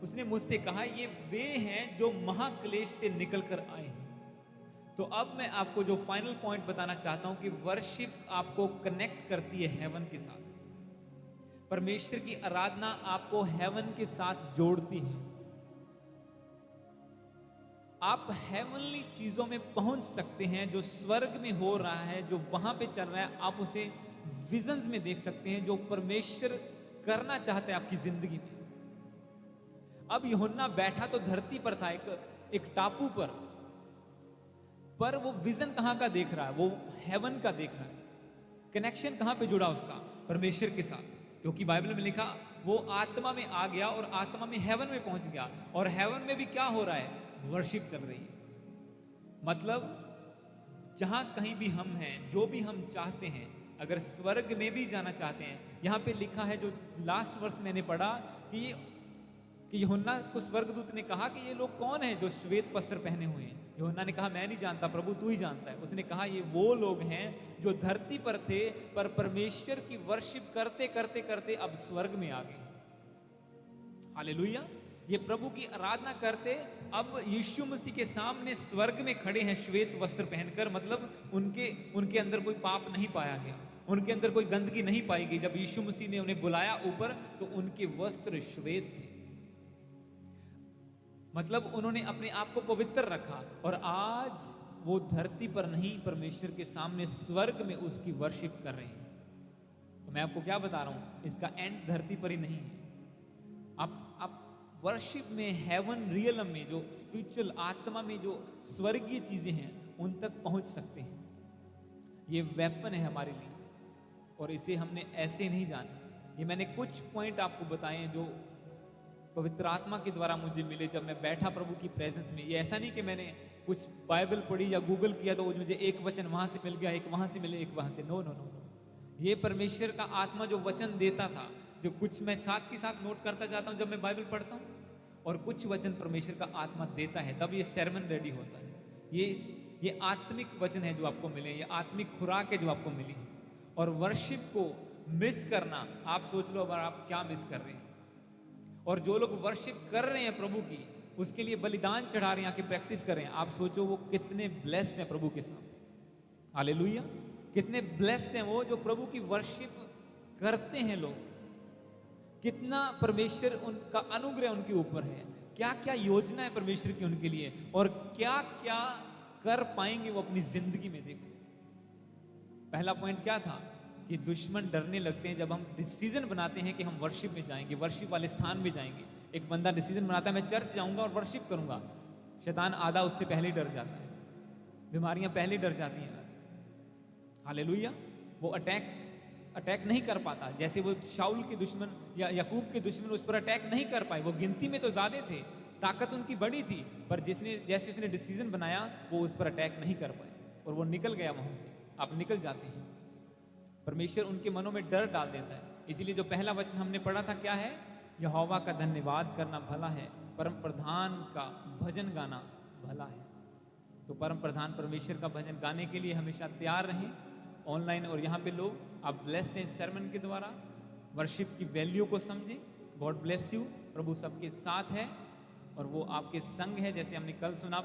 उसने मुझसे कहा, ये वे हैं जो महाक्लेश से निकल कर आए हैं। तो अब मैं आपको जो फाइनल पॉइंट बताना चाहता हूं कि वर्शिप आपको कनेक्ट करती है हेवन के साथ। परमेश्वर की आराधना आपको हेवन के साथ जोड़ती है। आप हेवनली चीजों में पहुंच सकते हैं। जो स्वर्ग में हो रहा है, जो वहां पे चल रहा है, आप उसे विजन्स में देख सकते हैं, जो परमेश्वर करना चाहते हैं आपकी जिंदगी में। अब यूहन्ना बैठा तो धरती पर था, एक टापू पर वो विजन कहां का देख रहा है? वो हेवन का देख रहा है। कनेक्शन कहां पे जुड़ा उसका? परमेश्वर के साथ। क्योंकि बाइबल में लिखा, वो आत्मा में आ गया और आत्मा में हेवन में पहुंच गया। और हेवन में भी क्या हो रहा है? वर्शिप चल रही है। मतलब जहां कहीं भी हम हैं, जो भी हम चाहते हैं, अगर स्वर्ग में भी जाना चाहते हैं, यहां पे लिखा है, जो लास्ट वर्ष मैंने पढ़ा, कि यूहन्ना को स्वर्गदूत ने कहा कि ये लोग कौन हैं जो श्वेत वस्त्र पहने हुए हैं? यूहन्ना ने कहा, मैं नहीं जानता प्रभु, तू ही जानता है। उसने कहा, ये वो लोग हैं जो धरती पर थे, पर परमेश्वर की वर्शिप करते करते करते अब स्वर्ग में आ गए। हालेलुया। ये प्रभु की आराधना करते अब यीशु मसीह के सामने स्वर्ग में खड़े हैं श्वेत वस्त्र पहनकर। मतलब उनके अंदर कोई पाप नहीं पाया गया, उनके अंदर कोई गंदगी नहीं पाई गई। जब यीशु मसीह ने उन्हें बुलाया ऊपर, तो उनके वस्त्र श्वेत थे। मतलब उन्होंने अपने आप को पवित्र रखा। और आज वो धरती पर नहीं, परमेश्वर के सामने स्वर्ग में उसकी वर्शिप कर रहे हैं। तो मैं आपको क्या बता रहा हूं, इसका एंड धरती पर ही नहीं है। आप वर्शिप में, हेवन रियलम में, जो स्पिरिचुअल आत्मा में जो स्वर्गीय चीजें हैं, उन तक पहुंच सकते हैं। ये वेपन है हमारे लिए, और इसे हमने ऐसे नहीं जाना। ये मैंने कुछ पॉइंट आपको बताए हैं जो पवित्र आत्मा के द्वारा मुझे मिले जब मैं बैठा प्रभु की प्रेजेंस में। ये ऐसा नहीं कि मैंने कुछ बाइबल पढ़ी या गूगल किया तो मुझे एक वचन वहां से मिल गया, एक वहां से मिले, एक वहां से। No no no no. ये परमेश्वर का आत्मा जो वचन देता था, जो कुछ मैं साथ के साथ नोट करता जाता हूं जब मैं बाइबल पढ़ता हूं, और कुछ वचन परमेश्वर का आत्मा देता है, तब ये sermon रेडी होता है। ये आत्मिक वचन है जो आपको मिले, ये आत्मिक खुराक है जो आपको मिली। और वर्शिप को मिस करना, आप सोच लो अगर आप क्या मिस कर रहे हैं। और जो लोग वर्शिप कर रहे हैं प्रभु की, उसके लिए बलिदान चढ़ा रहे हैं, आके प्रैक्टिस कर रहे हैं, आप सोचो वो कितने ब्लेस्ड हैं प्रभु के सामने। हालेलुया। कितने ब्लेस्ड हैं वो जो प्रभु की वर्शिप करते हैं लोग। कितना परमेश्वर उनका अनुग्रह उनके ऊपर है, क्या क्या योजना है परमेश्वर की उनके लिए, और क्या क्या कर पाएंगे वो अपनी जिंदगी में। देखो, पहला पॉइंट क्या था कि दुश्मन डरने लगते हैं जब हम डिसीजन बनाते हैं कि हम वर्शिप में जाएंगे, वर्शिप वाले स्थान में जाएंगे। एक बंदा डिसीजन बनाता है, मैं चर्च जाऊंगा और वर्शिप करूंगा, शैतान आधा उससे पहले ही डर जाता है, बीमारियां पहले डर जाती हैं। हालेलुया। वो अटैक नहीं कर पाता। जैसे वो शाऊल के दुश्मन या याकूब के दुश्मन उस पर अटैक नहीं कर पाए। वो गिनती में तो ज्यादा थे, ताकत उनकी बड़ी थी, पर जैसे उसने डिसीजन बनाया, वो उस पर अटैक नहीं कर पाए और वो निकल गया वहां से। आप निकल जाते हैं, परमेश्वर उनके मनों में डर डाल देता है। इसीलिए जो पहला वचन हमने पढ़ा था, क्या है? यहोवा का धन्यवाद करना भला है, परम प्रधान का भजन गाना भला है। तो परम प्रधान परमेश्वर का भजन गाने के लिए हमेशा तैयार रहें। ऑनलाइन और यहाँ पे लोग, आप ब्लेस्ड हैं sermon के द्वारा। वर्शिप की वैल्यू को समझें। God bless you. प्रभु सबके साथ है और वो आपके संग है, जैसे हमने कल सुना।